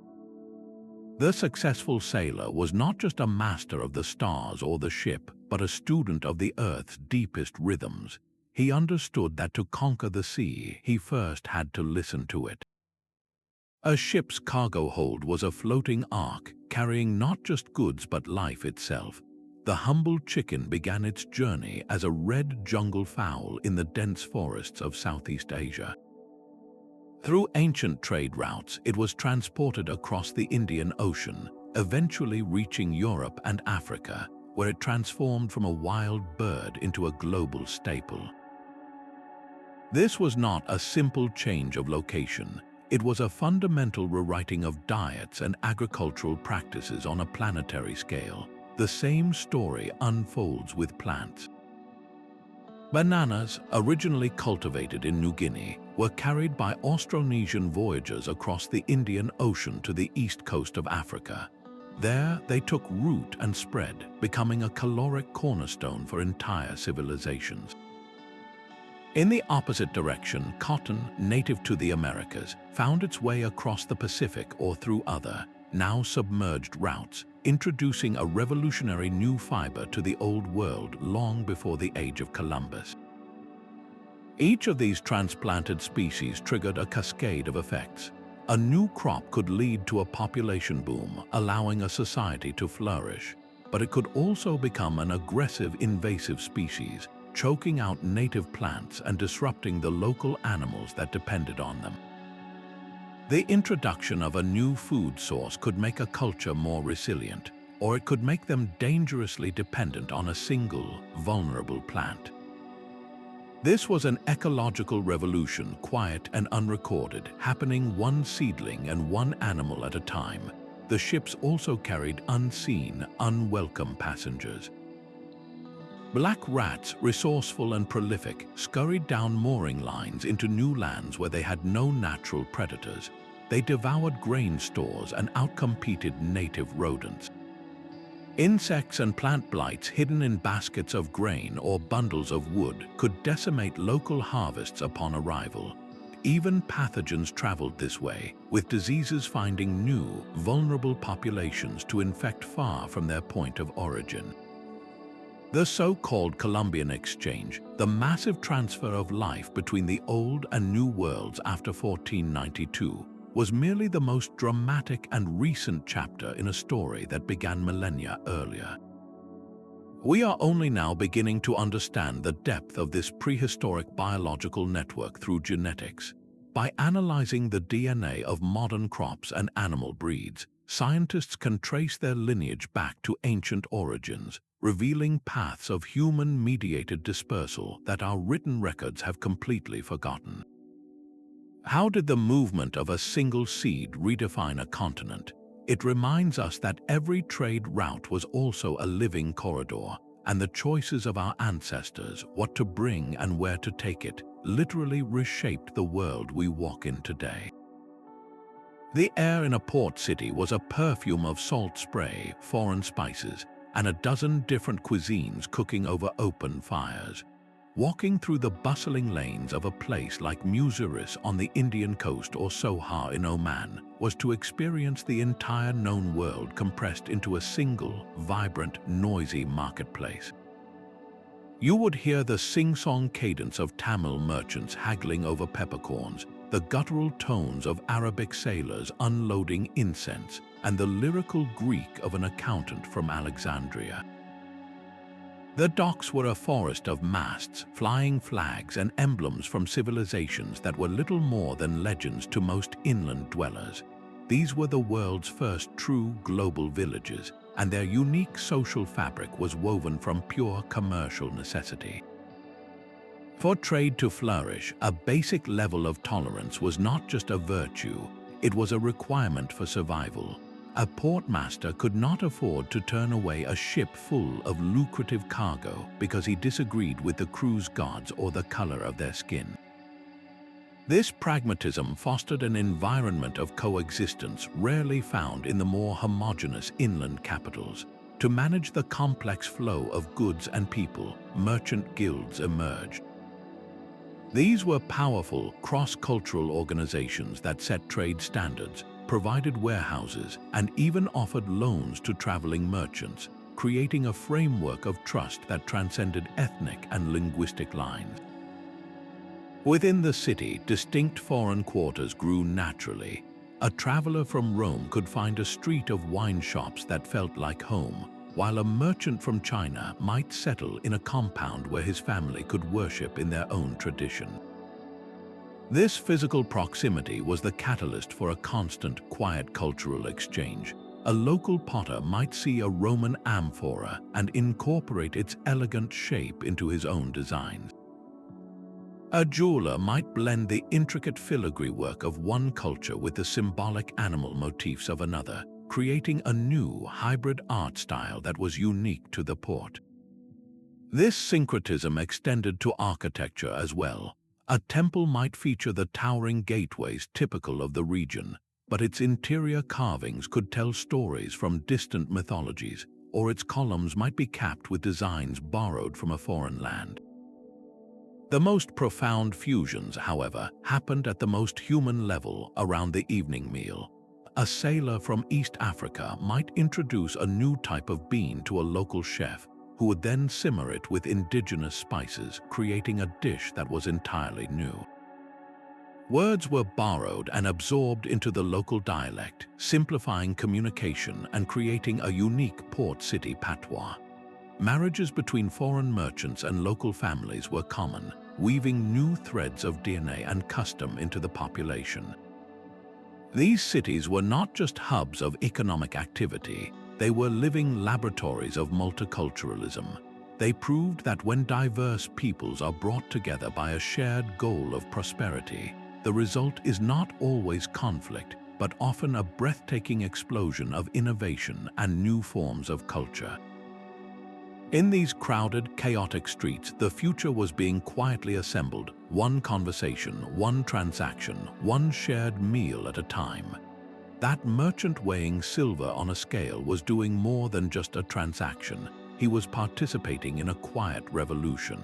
The successful sailor was not just a master of the stars or the ship, but a student of the Earth's deepest rhythms. He understood that to conquer the sea, he first had to listen to it. A ship's cargo hold was a floating ark, carrying not just goods but life itself. The humble chicken began its journey as a red jungle fowl in the dense forests of Southeast Asia. Through ancient trade routes, it was transported across the Indian Ocean, eventually reaching Europe and Africa, where it transformed from a wild bird into a global staple. This was not a simple change of location. It was a fundamental rewriting of diets and agricultural practices on a planetary scale. The same story unfolds with plants. Bananas, originally cultivated in New Guinea, were carried by Austronesian voyagers across the Indian Ocean to the east coast of Africa. There, they took root and spread, becoming a caloric cornerstone for entire civilizations. In the opposite direction, cotton, native to the Americas, found its way across the Pacific or through other, now submerged routes, introducing a revolutionary new fiber to the Old World long before the age of Columbus. Each of these transplanted species triggered a cascade of effects. A new crop could lead to a population boom, allowing a society to flourish, but it could also become an aggressive invasive species, choking out native plants and disrupting the local animals that depended on them. The introduction of a new food source could make a culture more resilient, or it could make them dangerously dependent on a single, vulnerable plant. This was an ecological revolution, quiet and unrecorded, happening one seedling and one animal at a time. The ships also carried unseen, unwelcome passengers. Black rats, resourceful and prolific, scurried down mooring lines into new lands where they had no natural predators. They devoured grain stores and outcompeted native rodents. Insects and plant blights hidden in baskets of grain or bundles of wood could decimate local harvests upon arrival. Even pathogens traveled this way, with diseases finding new, vulnerable populations to infect far from their point of origin. The so-called Columbian Exchange, the massive transfer of life between the Old and New Worlds after 1492, was merely the most dramatic and recent chapter in a story that began millennia earlier. We are only now beginning to understand the depth of this prehistoric biological network through genetics. By analyzing the DNA of modern crops and animal breeds, scientists can trace their lineage back to ancient origins, revealing paths of human-mediated dispersal that our written records have completely forgotten. How did the movement of a single seed redefine a continent? It reminds us that every trade route was also a living corridor, and the choices of our ancestors, what to bring and where to take it, literally reshaped the world we walk in today. The air in a port city was a perfume of salt spray, foreign spices, and a dozen different cuisines cooking over open fires. Walking through the bustling lanes of a place like Muziris on the Indian coast or Sohar in Oman was to experience the entire known world compressed into a single, vibrant, noisy marketplace. You would hear the sing-song cadence of Tamil merchants haggling over peppercorns, the guttural tones of Arabic sailors unloading incense, and the lyrical Greek of an accountant from Alexandria. The docks were a forest of masts, flying flags, and emblems from civilizations that were little more than legends to most inland dwellers. These were the world's first true global villages, and their unique social fabric was woven from pure commercial necessity. For trade to flourish, a basic level of tolerance was not just a virtue, it was a requirement for survival. A portmaster could not afford to turn away a ship full of lucrative cargo because he disagreed with the crew's gods or the color of their skin. This pragmatism fostered an environment of coexistence rarely found in the more homogeneous inland capitals. To manage the complex flow of goods and people, merchant guilds emerged. These were powerful, cross-cultural organizations that set trade standards, provided warehouses, and even offered loans to traveling merchants, creating a framework of trust that transcended ethnic and linguistic lines. Within the city, distinct foreign quarters grew naturally. A traveler from Rome could find a street of wine shops that felt like home, while a merchant from China might settle in a compound where his family could worship in their own tradition. This physical proximity was the catalyst for a constant, quiet cultural exchange. A local potter might see a Roman amphora and incorporate its elegant shape into his own designs. A jeweler might blend the intricate filigree work of one culture with the symbolic animal motifs of another, creating a new hybrid art style that was unique to the port. This syncretism extended to architecture as well. A temple might feature the towering gateways typical of the region, but its interior carvings could tell stories from distant mythologies, or its columns might be capped with designs borrowed from a foreign land. The most profound fusions, however, happened at the most human level around the evening meal. A sailor from East Africa might introduce a new type of bean to a local chef, who would then simmer it with indigenous spices, creating a dish that was entirely new. Words were borrowed and absorbed into the local dialect, simplifying communication and creating a unique port city patois. Marriages between foreign merchants and local families were common, weaving new threads of DNA and custom into the population. These cities were not just hubs of economic activity, they were living laboratories of multiculturalism. They proved that when diverse peoples are brought together by a shared goal of prosperity, the result is not always conflict, but often a breathtaking explosion of innovation and new forms of culture. In these crowded, chaotic streets, the future was being quietly assembled, one conversation, one transaction, one shared meal at a time. That merchant weighing silver on a scale was doing more than just a transaction. He was participating in a quiet revolution.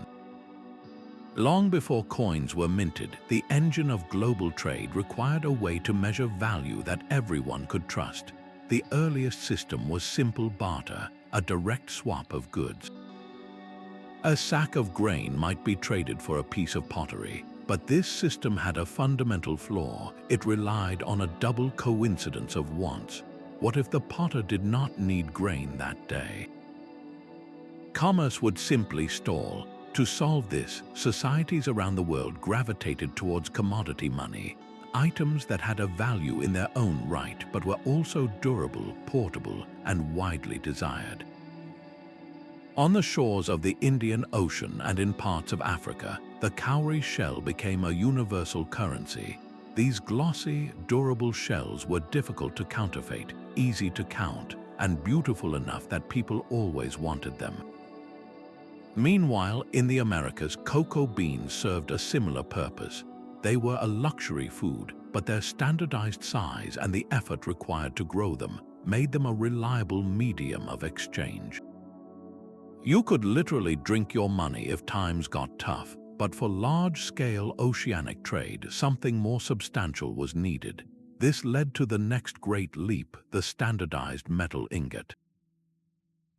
Long before coins were minted, the engine of global trade required a way to measure value that everyone could trust. The earliest system was simple barter, a direct swap of goods. A sack of grain might be traded for a piece of pottery, but this system had a fundamental flaw. It relied on a double coincidence of wants. What if the potter did not need grain that day? Commerce would simply stall. To solve this, societies around the world gravitated towards commodity money, items that had a value in their own right but were also durable, portable, and widely desired. On the shores of the Indian Ocean and in parts of Africa, the cowrie shell became a universal currency. These glossy, durable shells were difficult to counterfeit, easy to count, and beautiful enough that people always wanted them. Meanwhile, in the Americas, cocoa beans served a similar purpose. They were a luxury food, but their standardized size and the effort required to grow them made them a reliable medium of exchange. You could literally drink your money if times got tough, but for large-scale oceanic trade, something more substantial was needed. This led to the next great leap, the standardized metal ingot.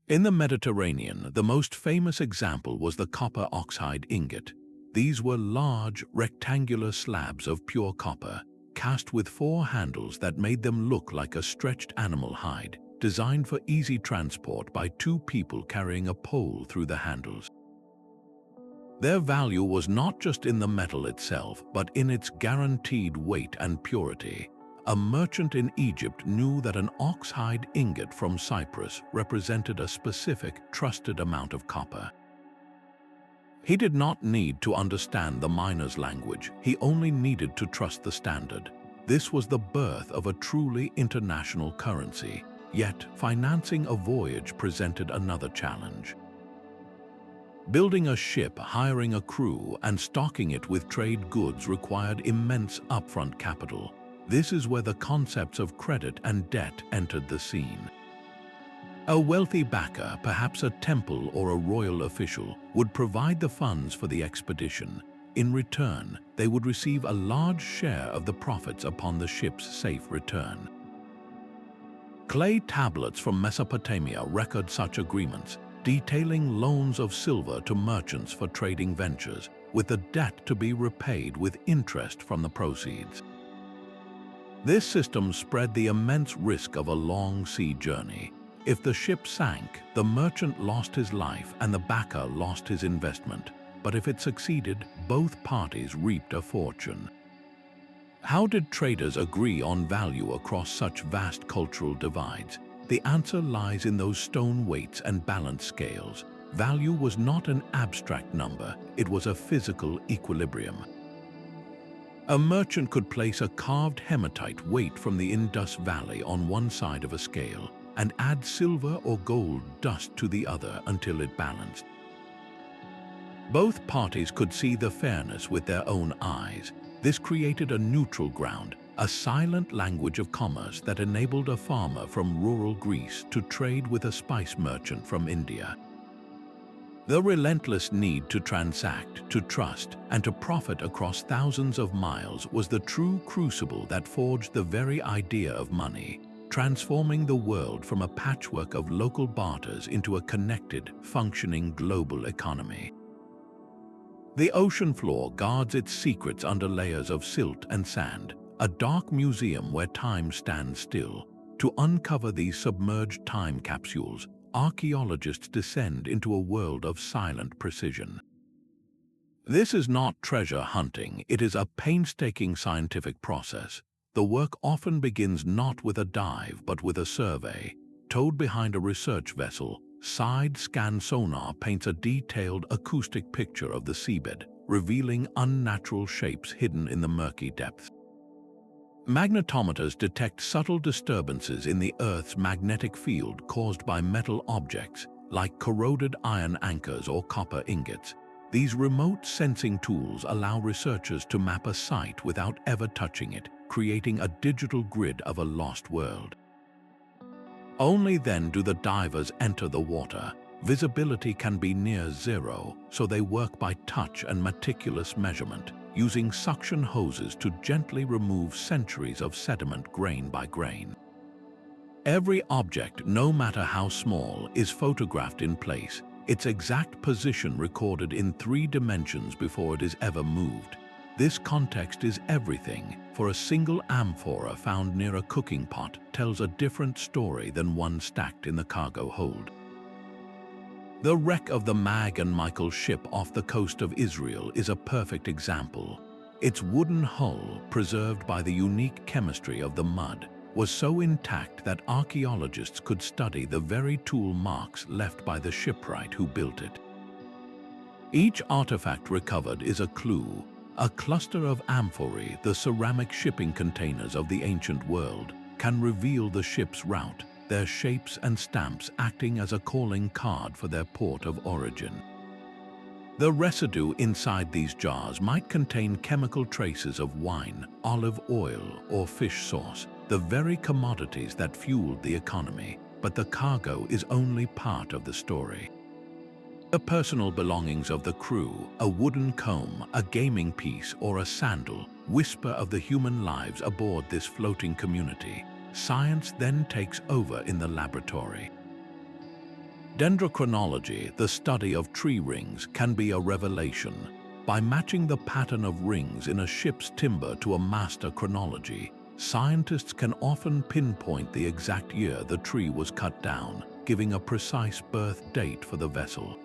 In the Mediterranean, the most famous example was the copper oxide ingot. These were large, rectangular slabs of pure copper, cast with 4 handles that made them look like a stretched animal hide. designed for easy transport by two people carrying a pole through the handles. Their value was not just in the metal itself, but in its guaranteed weight and purity. A merchant in Egypt knew that an oxhide ingot from Cyprus represented a specific, trusted amount of copper. He did not need to understand the miner's language, he only needed to trust the standard. This was the birth of a truly international currency. Yet, financing a voyage presented another challenge. Building a ship, hiring a crew, and stocking it with trade goods required immense upfront capital. This is where the concepts of credit and debt entered the scene. A wealthy backer, perhaps a temple or a royal official, would provide the funds for the expedition. In return, they would receive a large share of the profits upon the ship's safe return. Clay tablets from Mesopotamia record such agreements, detailing loans of silver to merchants for trading ventures, with the debt to be repaid with interest from the proceeds. This system spread the immense risk of a long sea journey. If the ship sank, the merchant lost his life and the backer lost his investment. But if it succeeded, both parties reaped a fortune. How did traders agree on value across such vast cultural divides? The answer lies in those stone weights and balance scales. Value was not an abstract number, it was a physical equilibrium. A merchant could place a carved hematite weight from the Indus Valley on one side of a scale and add silver or gold dust to the other until it balanced. Both parties could see the fairness with their own eyes. This created a neutral ground, a silent language of commerce that enabled a farmer from rural Greece to trade with a spice merchant from India. The relentless need to transact, to trust, and to profit across thousands of miles was the true crucible that forged the very idea of money, transforming the world from a patchwork of local barters into a connected, functioning global economy. The ocean floor guards its secrets under layers of silt and sand, a dark museum where time stands still. To uncover these submerged time capsules, archaeologists descend into a world of silent precision. This is not treasure hunting, it is a painstaking scientific process. The work often begins not with a dive but with a survey. Towed behind a research vessel, side-scan sonar paints a detailed acoustic picture of the seabed, revealing unnatural shapes hidden in the murky depths. Magnetometers detect subtle disturbances in the Earth's magnetic field caused by metal objects, like corroded iron anchors or copper ingots. These remote sensing tools allow researchers to map a site without ever touching it, creating a digital grid of a lost world. Only then do the divers enter the water. Visibility can be near zero, so they work by touch and meticulous measurement, using suction hoses to gently remove centuries of sediment grain by grain. Every object, no matter how small, is photographed in place, its exact position recorded in 3 dimensions before it is ever moved. This context is everything, for a single amphora found near a cooking pot tells a different story than one stacked in the cargo hold. The wreck of the Mag and Michael ship off the coast of Israel is a perfect example. Its wooden hull, preserved by the unique chemistry of the mud, was so intact that archaeologists could study the very tool marks left by the shipwright who built it. Each artifact recovered is a clue, a cluster of amphorae, the ceramic shipping containers of the ancient world, can reveal the ship's route, their shapes and stamps acting as a calling card for their port of origin. The residue inside these jars might contain chemical traces of wine, olive oil, or fish sauce, the very commodities that fueled the economy, but the cargo is only part of the story. The personal belongings of the crew, a wooden comb, a gaming piece, or a sandal, whisper of the human lives aboard this floating community. Science then takes over in the laboratory. Dendrochronology, the study of tree rings, can be a revelation. By matching the pattern of rings in a ship's timber to a master chronology, scientists can often pinpoint the exact year the tree was cut down, giving a precise birth date for the vessel.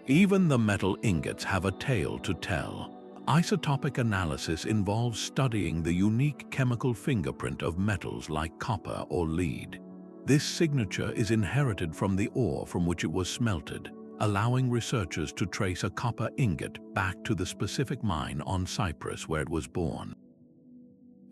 Even the metal ingots have a tale to tell. Isotopic analysis involves studying the unique chemical fingerprint of metals like copper or lead. This signature is inherited from the ore from which it was smelted, allowing researchers to trace a copper ingot back to the specific mine on Cyprus where it was born.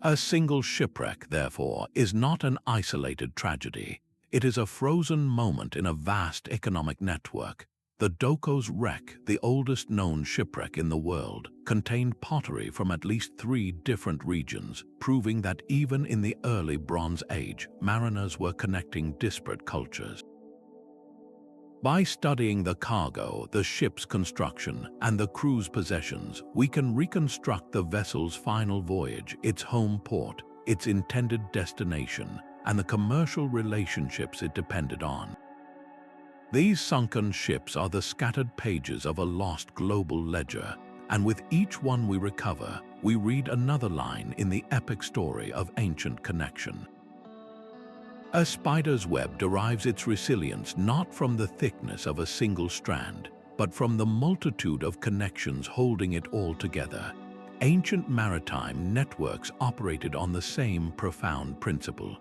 A single shipwreck, therefore, is not an isolated tragedy. It is a frozen moment in a vast economic network. The Doko's wreck, the oldest known shipwreck in the world, contained pottery from at least 3 different regions, proving that even in the early Bronze Age, mariners were connecting disparate cultures. By studying the cargo, the ship's construction, and the crew's possessions, we can reconstruct the vessel's final voyage, its home port, its intended destination, and the commercial relationships it depended on. These sunken ships are the scattered pages of a lost global ledger, and with each one we recover, we read another line in the epic story of ancient connection. A spider's web derives its resilience not from the thickness of a single strand, but from the multitude of connections holding it all together. Ancient maritime networks operated on the same profound principle.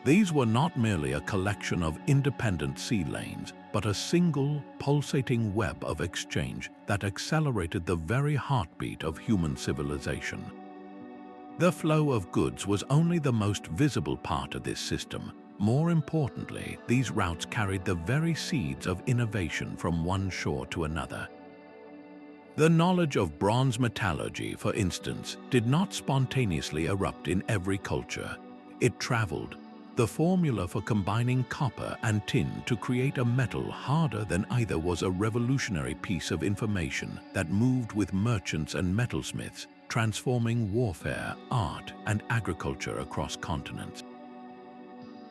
These were not merely a collection of independent sea lanes, but a single, pulsating web of exchange that accelerated the very heartbeat of human civilization. The flow of goods was only the most visible part of this system. More importantly, these routes carried the very seeds of innovation from one shore to another. The knowledge of bronze metallurgy, for instance, did not spontaneously erupt in every culture. It traveled. The formula for combining copper and tin to create a metal harder than either was a revolutionary piece of information that moved with merchants and metalsmiths, transforming warfare, art, and agriculture across continents.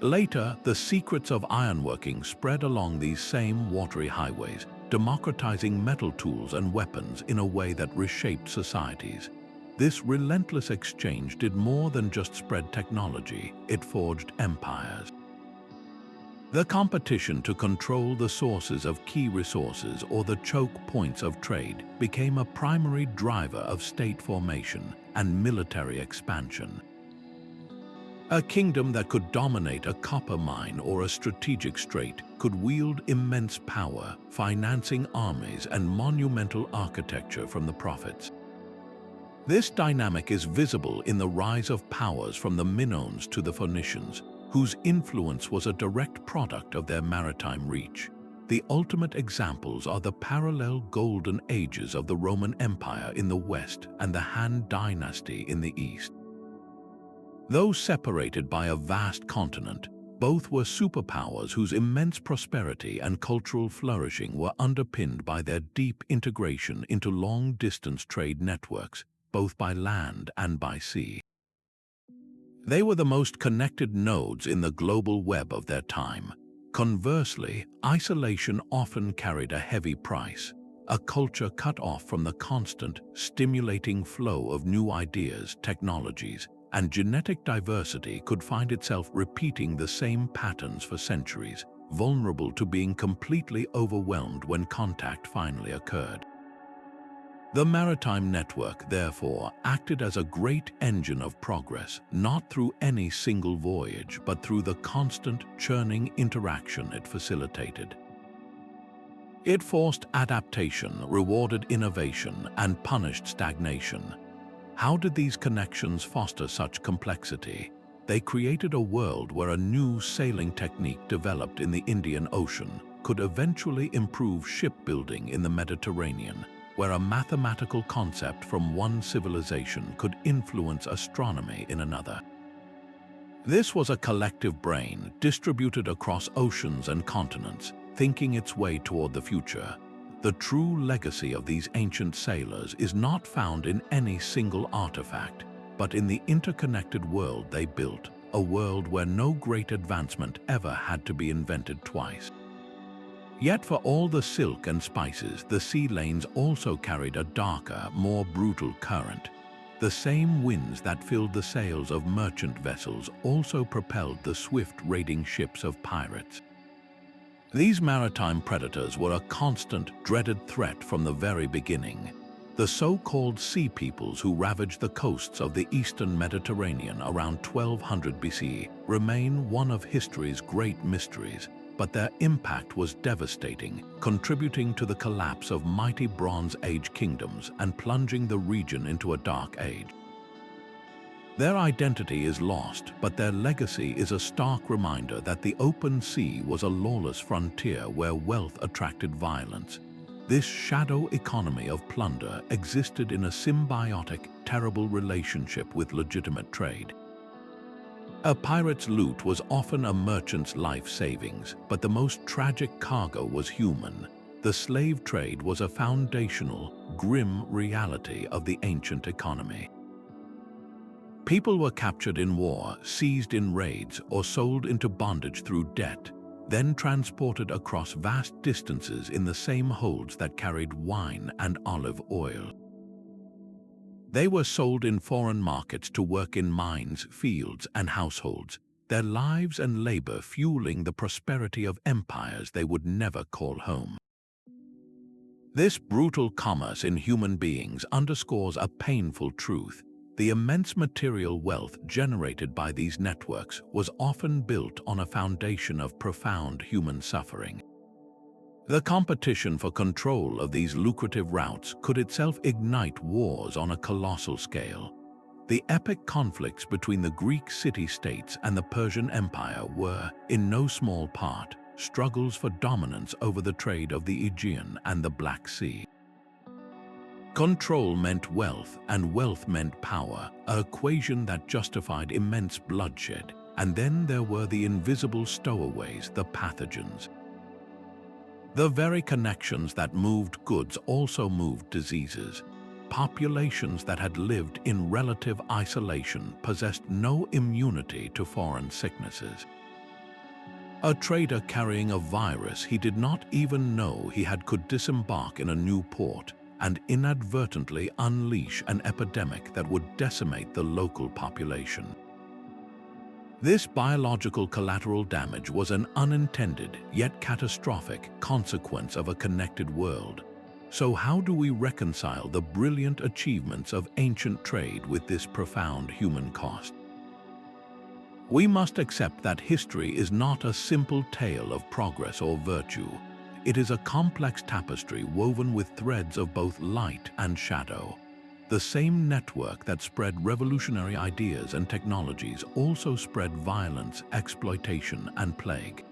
Later, the secrets of ironworking spread along these same watery highways, democratizing metal tools and weapons in a way that reshaped societies. This relentless exchange did more than just spread technology, it forged empires. The competition to control the sources of key resources or the choke points of trade became a primary driver of state formation and military expansion. A kingdom that could dominate a copper mine or a strategic strait could wield immense power, financing armies and monumental architecture from the profits. This dynamic is visible in the rise of powers from the Minoans to the Phoenicians, whose influence was a direct product of their maritime reach. The ultimate examples are the parallel golden ages of the Roman Empire in the west and the Han dynasty in the east. Though separated by a vast continent, both were superpowers whose immense prosperity and cultural flourishing were underpinned by their deep integration into long-distance trade networks, both by land and by sea. They were the most connected nodes in the global web of their time. Conversely, isolation often carried a heavy price. A culture cut off from the constant, stimulating flow of new ideas, technologies, and genetic diversity could find itself repeating the same patterns for centuries, vulnerable to being completely overwhelmed when contact finally occurred. The maritime network, therefore, acted as a great engine of progress, not through any single voyage, but through the constant, churning interaction it facilitated. It forced adaptation, rewarded innovation, and punished stagnation. How did these connections foster such complexity? They created a world where a new sailing technique developed in the Indian Ocean could eventually improve shipbuilding in the Mediterranean, where a mathematical concept from one civilization could influence astronomy in another. This was a collective brain distributed across oceans and continents, thinking its way toward the future. The true legacy of these ancient sailors is not found in any single artifact, but in the interconnected world they built, a world where no great advancement ever had to be invented twice. Yet for all the silk and spices, the sea lanes also carried a darker, more brutal current. The same winds that filled the sails of merchant vessels also propelled the swift raiding ships of pirates. These maritime predators were a constant, dreaded threat from the very beginning. The so-called sea peoples who ravaged the coasts of the eastern Mediterranean around 1200 BC remain one of history's great mysteries, but their impact was devastating, contributing to the collapse of mighty Bronze Age kingdoms and plunging the region into a dark age. Their identity is lost, but their legacy is a stark reminder that the open sea was a lawless frontier where wealth attracted violence. This shadow economy of plunder existed in a symbiotic, terrible relationship with legitimate trade. A pirate's loot was often a merchant's life savings, but the most tragic cargo was human. The slave trade was a foundational, grim reality of the ancient economy. People were captured in war, seized in raids, or sold into bondage through debt, then transported across vast distances in the same holds that carried wine and olive oil. They were sold in foreign markets to work in mines, fields, and households, their lives and labor fueling the prosperity of empires they would never call home. This brutal commerce in human beings underscores a painful truth. The immense material wealth generated by these networks was often built on a foundation of profound human suffering. The competition for control of these lucrative routes could itself ignite wars on a colossal scale. The epic conflicts between the Greek city-states and the Persian Empire were, in no small part, struggles for dominance over the trade of the Aegean and the Black Sea. Control meant wealth, and wealth meant power, an equation that justified immense bloodshed. And then there were the invisible stowaways, the pathogens. The very connections that moved goods also moved diseases. Populations that had lived in relative isolation possessed no immunity to foreign sicknesses. A trader carrying a virus he did not even know he had could disembark in a new port and inadvertently unleash an epidemic that would decimate the local population. This biological collateral damage was an unintended, yet catastrophic, consequence of a connected world. So how do we reconcile the brilliant achievements of ancient trade with this profound human cost? We must accept that history is not a simple tale of progress or virtue. It is a complex tapestry woven with threads of both light and shadow. The same network that spread revolutionary ideas and technologies also spread violence, exploitation, and plague.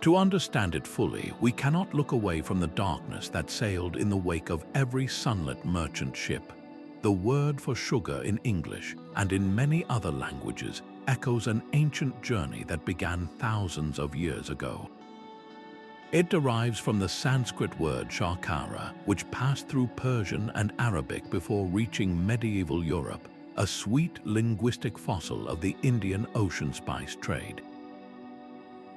To understand it fully, we cannot look away from the darkness that sailed in the wake of every sunlit merchant ship. The word for sugar in English and in many other languages echoes an ancient journey that began thousands of years ago. It derives from the Sanskrit word shakara, which passed through Persian and Arabic before reaching medieval Europe, a sweet linguistic fossil of the Indian ocean spice trade.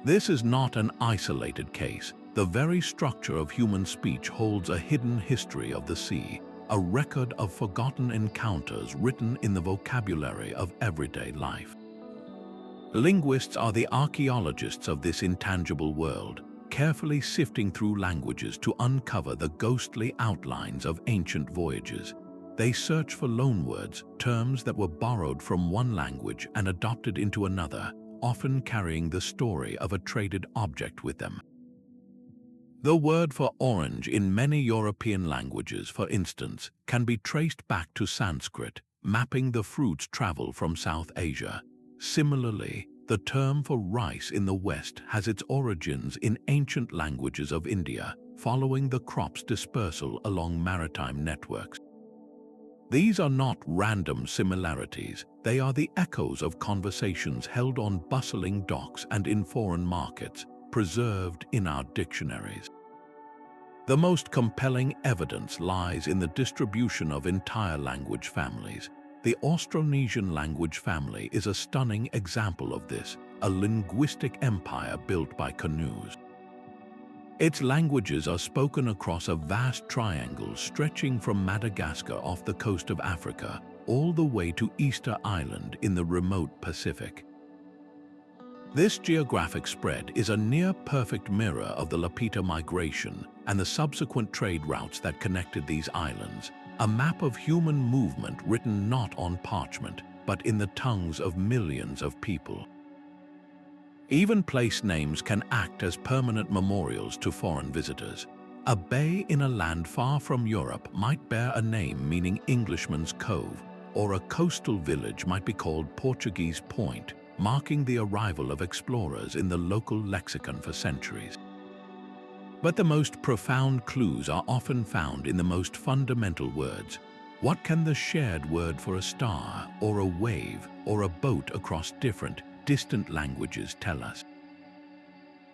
This is not an isolated case. The very structure of human speech holds a hidden history of the sea, a record of forgotten encounters written in the vocabulary of everyday life. Linguists are the archaeologists of this intangible world, carefully sifting through languages to uncover the ghostly outlines of ancient voyages. They search for loanwords, terms that were borrowed from one language and adopted into another, often carrying the story of a traded object with them. The word for orange in many European languages, for instance, can be traced back to Sanskrit, mapping the fruit's travel from South Asia. Similarly, the term for rice in the West has its origins in ancient languages of India, following the crop's dispersal along maritime networks. These are not random similarities, they are the echoes of conversations held on bustling docks and in foreign markets, preserved in our dictionaries. The most compelling evidence lies in the distribution of entire language families. The Austronesian language family is a stunning example of this, a linguistic empire built by canoes. Its languages are spoken across a vast triangle stretching from Madagascar off the coast of Africa all the way to Easter Island in the remote Pacific. This geographic spread is a near-perfect mirror of the Lapita migration and the subsequent trade routes that connected these islands, a map of human movement written not on parchment, but in the tongues of millions of people. Even place names can act as permanent memorials to foreign visitors. A bay in a land far from Europe might bear a name meaning Englishman's Cove, or a coastal village might be called Portuguese Point, marking the arrival of explorers in the local lexicon for centuries. But the most profound clues are often found in the most fundamental words. What can the shared word for a star, or a wave, or a boat across different, distant languages tell us?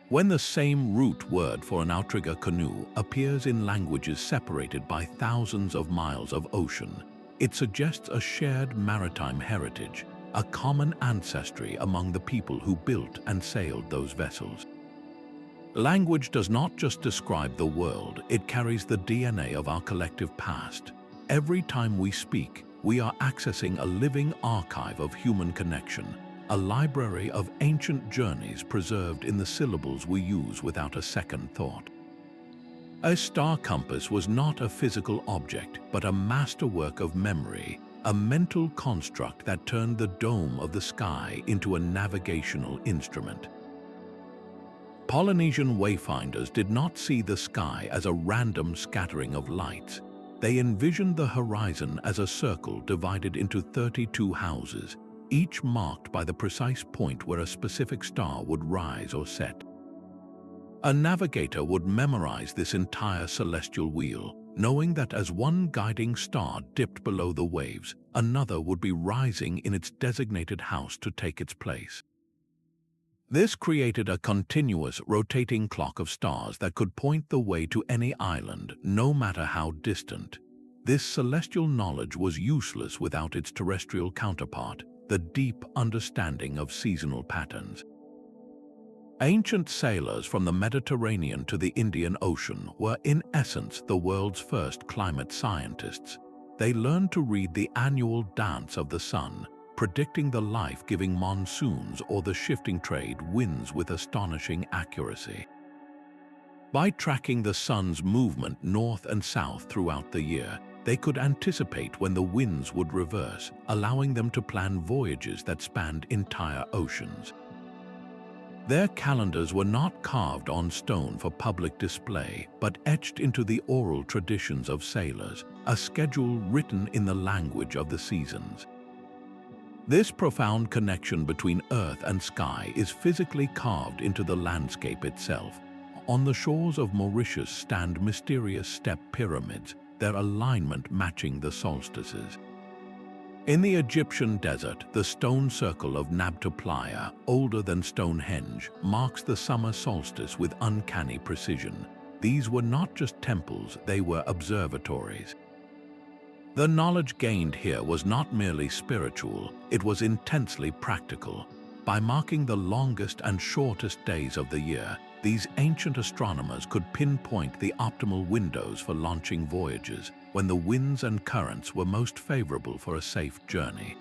When the same root word for an outrigger canoe appears in languages separated by thousands of miles of ocean, it suggests a shared maritime heritage, a common ancestry among the people who built and sailed those vessels. Language does not just describe the world, it carries the DNA of our collective past. Every time we speak, we are accessing a living archive of human connection, a library of ancient journeys preserved in the syllables we use without a second thought. A star compass was not a physical object, but a masterwork of memory, a mental construct that turned the dome of the sky into a navigational instrument. Polynesian wayfinders did not see the sky as a random scattering of lights. They envisioned the horizon as a circle divided into 32 houses, each marked by the precise point where a specific star would rise or set. A navigator would memorize this entire celestial wheel, knowing that as one guiding star dipped below the waves, another would be rising in its designated house to take its place. This created a continuous, rotating clock of stars that could point the way to any island, no matter how distant. This celestial knowledge was useless without its terrestrial counterpart, the deep understanding of seasonal patterns. Ancient sailors from the Mediterranean to the Indian Ocean were in essence the world's first climate scientists. They learned to read the annual dance of the sun, predicting the life-giving monsoons or the shifting trade winds with astonishing accuracy. By tracking the sun's movement north and south throughout the year, they could anticipate when the winds would reverse, allowing them to plan voyages that spanned entire oceans. Their calendars were not carved on stone for public display, but etched into the oral traditions of sailors, a schedule written in the language of the seasons. This profound connection between earth and sky is physically carved into the landscape itself. On the shores of Mauritius stand mysterious step pyramids, their alignment matching the solstices. In the Egyptian desert, the stone circle of Nabta Playa, older than Stonehenge, marks the summer solstice with uncanny precision. These were not just temples, they were observatories. The knowledge gained here was not merely spiritual, it was intensely practical. By marking the longest and shortest days of the year, these ancient astronomers could pinpoint the optimal windows for launching voyages, when the winds and currents were most favorable for a safe journey.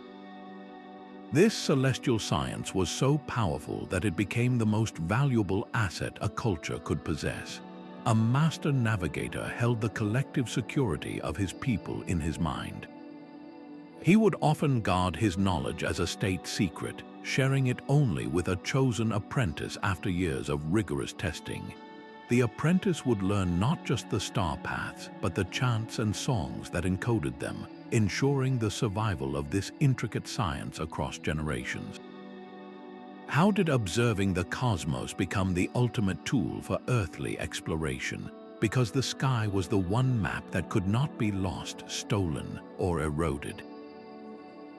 This celestial science was so powerful that it became the most valuable asset a culture could possess. A master navigator held the collective security of his people in his mind. He would often guard his knowledge as a state secret, sharing it only with a chosen apprentice after years of rigorous testing. The apprentice would learn not just the star paths, but the chants and songs that encoded them, ensuring the survival of this intricate science across generations. How did observing the cosmos become the ultimate tool for earthly exploration? Because the sky was the one map that could not be lost, stolen, or eroded.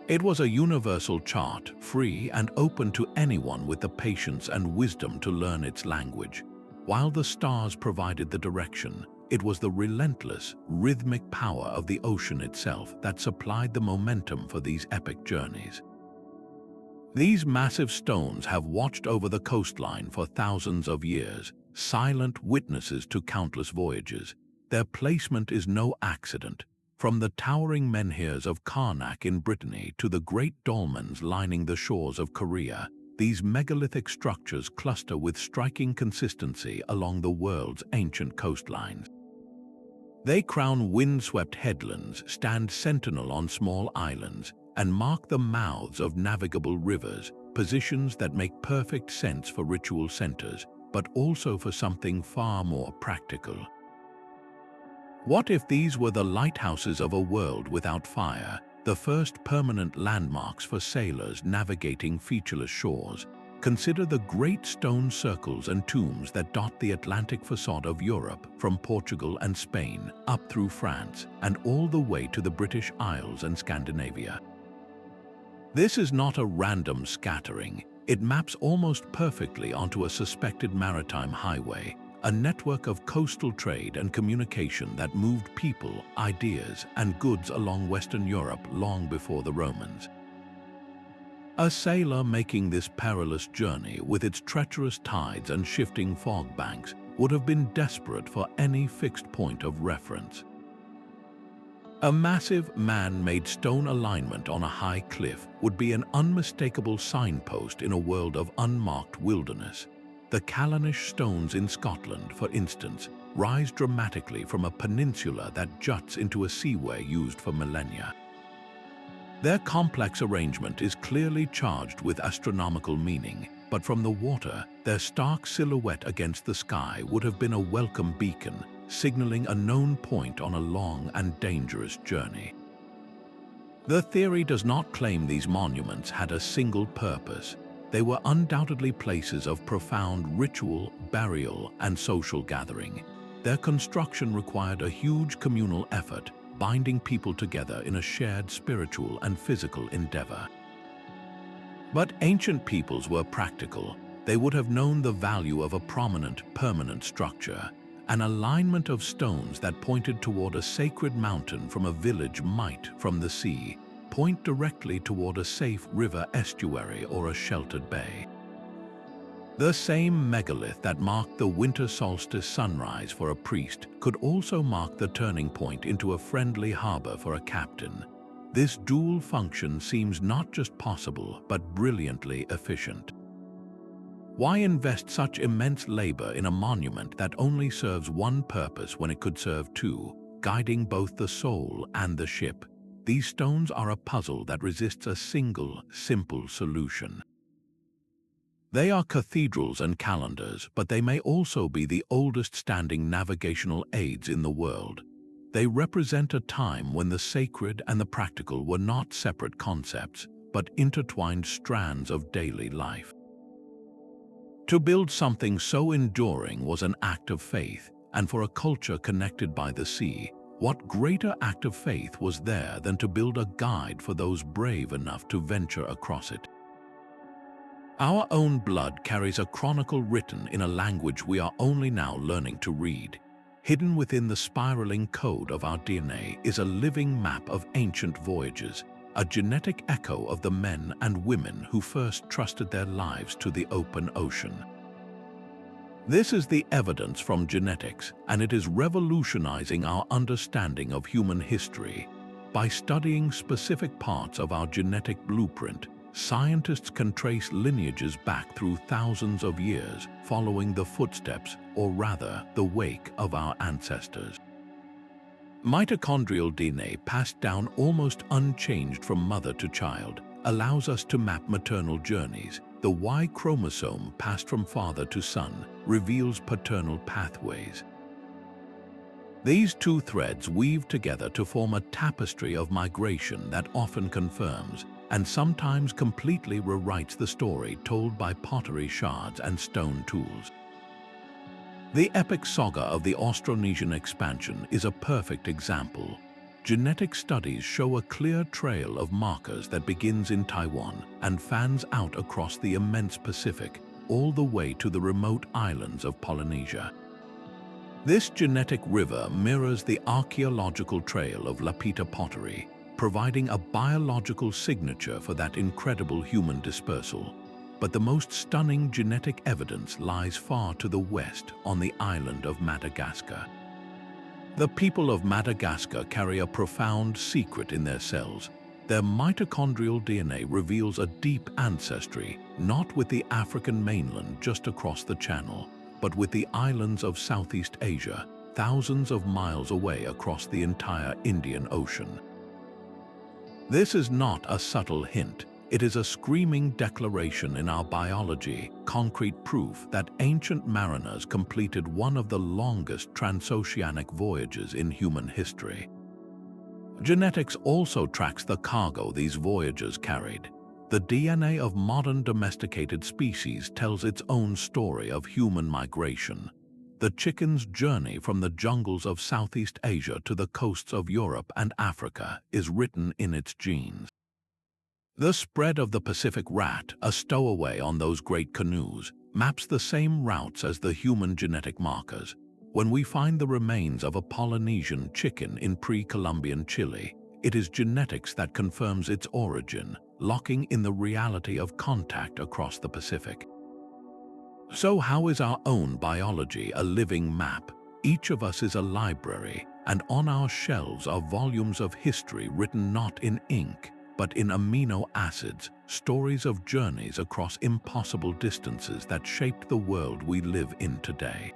It was a universal chart, free and open to anyone with the patience and wisdom to learn its language. While the stars provided the direction, it was the relentless, rhythmic power of the ocean itself that supplied the momentum for these epic journeys. These massive stones have watched over the coastline for thousands of years, silent witnesses to countless voyages. Their placement is no accident. From the towering menhirs of Karnak in Brittany to the great dolmens lining the shores of Korea, these megalithic structures cluster with striking consistency along the world's ancient coastlines. They crown windswept headlands, stand sentinel on small islands, and mark the mouths of navigable rivers, positions that make perfect sense for ritual centers, but also for something far more practical. What if these were the lighthouses of a world without fire, the first permanent landmarks for sailors navigating featureless shores? Consider the great stone circles and tombs that dot the Atlantic facade of Europe, from Portugal and Spain up through France and all the way to the British Isles and Scandinavia. This is not a random scattering. It maps almost perfectly onto a suspected maritime highway, a network of coastal trade and communication that moved people, ideas, and goods along Western Europe long before the Romans. A sailor making this perilous journey with its treacherous tides and shifting fog banks would have been desperate for any fixed point of reference. A massive man-made stone alignment on a high cliff would be an unmistakable signpost in a world of unmarked wilderness. The Callanish stones in Scotland, for instance, rise dramatically from a peninsula that juts into a seaway used for millennia. Their complex arrangement is clearly charged with astronomical meaning, but from the water, their stark silhouette against the sky would have been a welcome beacon, signaling a known point on a long and dangerous journey. The theory does not claim these monuments had a single purpose. They were undoubtedly places of profound ritual, burial, and social gathering. Their construction required a huge communal effort, binding people together in a shared spiritual and physical endeavor. But ancient peoples were practical. They would have known the value of a prominent, permanent structure. An alignment of stones that pointed toward a sacred mountain from a village might, from the sea, point directly toward a safe river estuary or a sheltered bay. The same megalith that marked the winter solstice sunrise for a priest could also mark the turning point into a friendly harbor for a captain. This dual function seems not just possible, but brilliantly efficient. Why invest such immense labor in a monument that only serves one purpose when it could serve two, guiding both the soul and the ship? These stones are a puzzle that resists a single, simple solution. They are cathedrals and calendars, but they may also be the oldest standing navigational aids in the world. They represent a time when the sacred and the practical were not separate concepts, but intertwined strands of daily life. To build something so enduring was an act of faith, and for a culture connected by the sea, what greater act of faith was there than to build a guide for those brave enough to venture across it? Our own blood carries a chronicle written in a language we are only now learning to read. Hidden within the spiraling code of our DNA is a living map of ancient voyages, a genetic echo of the men and women who first trusted their lives to the open ocean. This is the evidence from genetics, and it is revolutionizing our understanding of human history. By studying specific parts of our genetic blueprint, scientists can trace lineages back through thousands of years, following the footsteps, or rather, the wake of our ancestors. Mitochondrial DNA, passed down almost unchanged from mother to child, allows us to map maternal journeys. The Y chromosome, passed from father to son, reveals paternal pathways. These two threads weave together to form a tapestry of migration that often confirms and sometimes completely rewrites the story told by pottery shards and stone tools. The epic saga of the Austronesian expansion is a perfect example. Genetic studies show a clear trail of markers that begins in Taiwan and fans out across the immense Pacific, all the way to the remote islands of Polynesia. This genetic river mirrors the archaeological trail of Lapita pottery, providing a biological signature for that incredible human dispersal. but the most stunning genetic evidence lies far to the west on the island of Madagascar. The people of Madagascar carry a profound secret in their cells. Their mitochondrial DNA reveals a deep ancestry, not with the African mainland just across the channel, but with the islands of Southeast Asia, thousands of miles away across the entire Indian Ocean. This is not a subtle hint. It is a screaming declaration in our biology, concrete proof that ancient mariners completed one of the longest transoceanic voyages in human history. Genetics also tracks the cargo these voyagers carried. The DNA of modern domesticated species tells its own story of human migration. The chicken's journey from the jungles of Southeast Asia to the coasts of Europe and Africa is written in its genes. The spread of the Pacific rat, a stowaway on those great canoes, maps the same routes as the human genetic markers. When we find the remains of a Polynesian chicken in pre-Columbian Chile, it is genetics that confirms its origin, locking in the reality of contact across the Pacific. So how is our own biology a living map? Each of us is a library, and on our shelves are volumes of history written not in ink, but in amino acids, stories of journeys across impossible distances that shaped the world we live in today.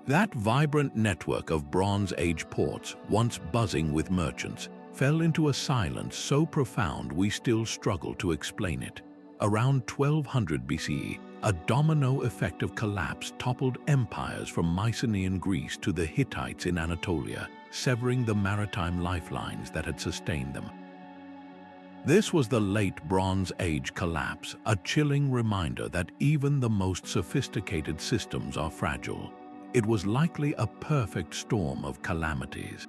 That vibrant network of Bronze Age ports, once buzzing with merchants, fell into a silence so profound we still struggle to explain it. Around 1200 BCE, a domino effect of collapse toppled empires from Mycenaean Greece to the Hittites in Anatolia, severing the maritime lifelines that had sustained them. This was the late Bronze Age collapse, a chilling reminder that even the most sophisticated systems are fragile. It was likely a perfect storm of calamities.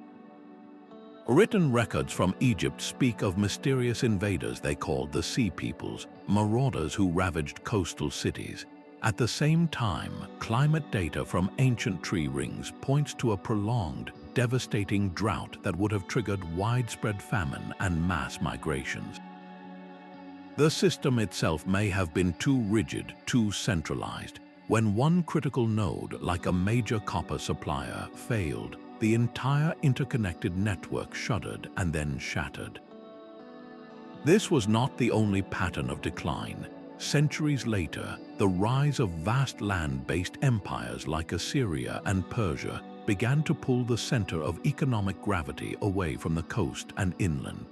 Written records from Egypt speak of mysterious invaders they called the Sea Peoples, marauders who ravaged coastal cities. At the same time, climate data from ancient tree rings points to a prolonged, devastating drought that would have triggered widespread famine and mass migrations. The system itself may have been too rigid, too centralized. When one critical node, like a major copper supplier, failed, the entire interconnected network shuddered and then shattered. This was not the only pattern of decline. Centuries later, the rise of vast land-based empires like Assyria and Persia began to pull the center of economic gravity away from the coast and inland.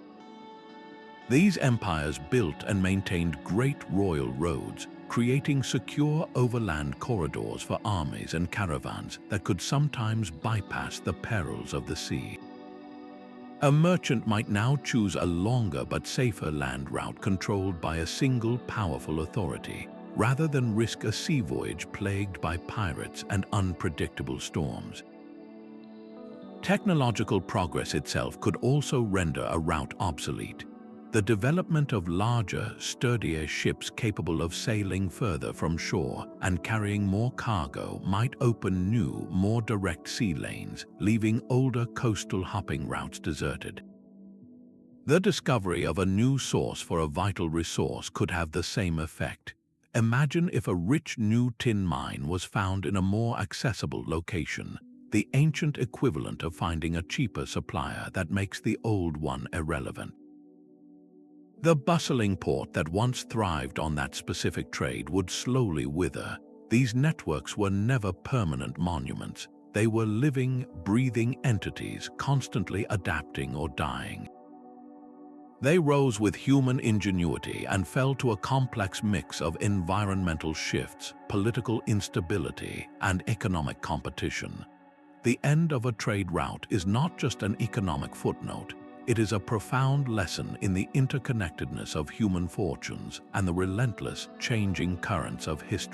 These empires built and maintained great royal roads, creating secure overland corridors for armies and caravans that could sometimes bypass the perils of the sea. A merchant might now choose a longer but safer land route controlled by a single powerful authority, rather than risk a sea voyage plagued by pirates and unpredictable storms. Technological progress itself could also render a route obsolete. The development of larger, sturdier ships capable of sailing further from shore and carrying more cargo might open new, more direct sea lanes, leaving older coastal hopping routes deserted. The discovery of a new source for a vital resource could have the same effect. Imagine if a rich new tin mine was found in a more accessible location, the ancient equivalent of finding a cheaper supplier that makes the old one irrelevant. The bustling port that once thrived on that specific trade would slowly wither. These networks were never permanent monuments. They were living, breathing entities, constantly adapting or dying. They rose with human ingenuity and fell to a complex mix of environmental shifts, political instability, and economic competition. The end of a trade route is not just an economic footnote. It is a profound lesson in the interconnectedness of human fortunes and the relentless, changing currents of history.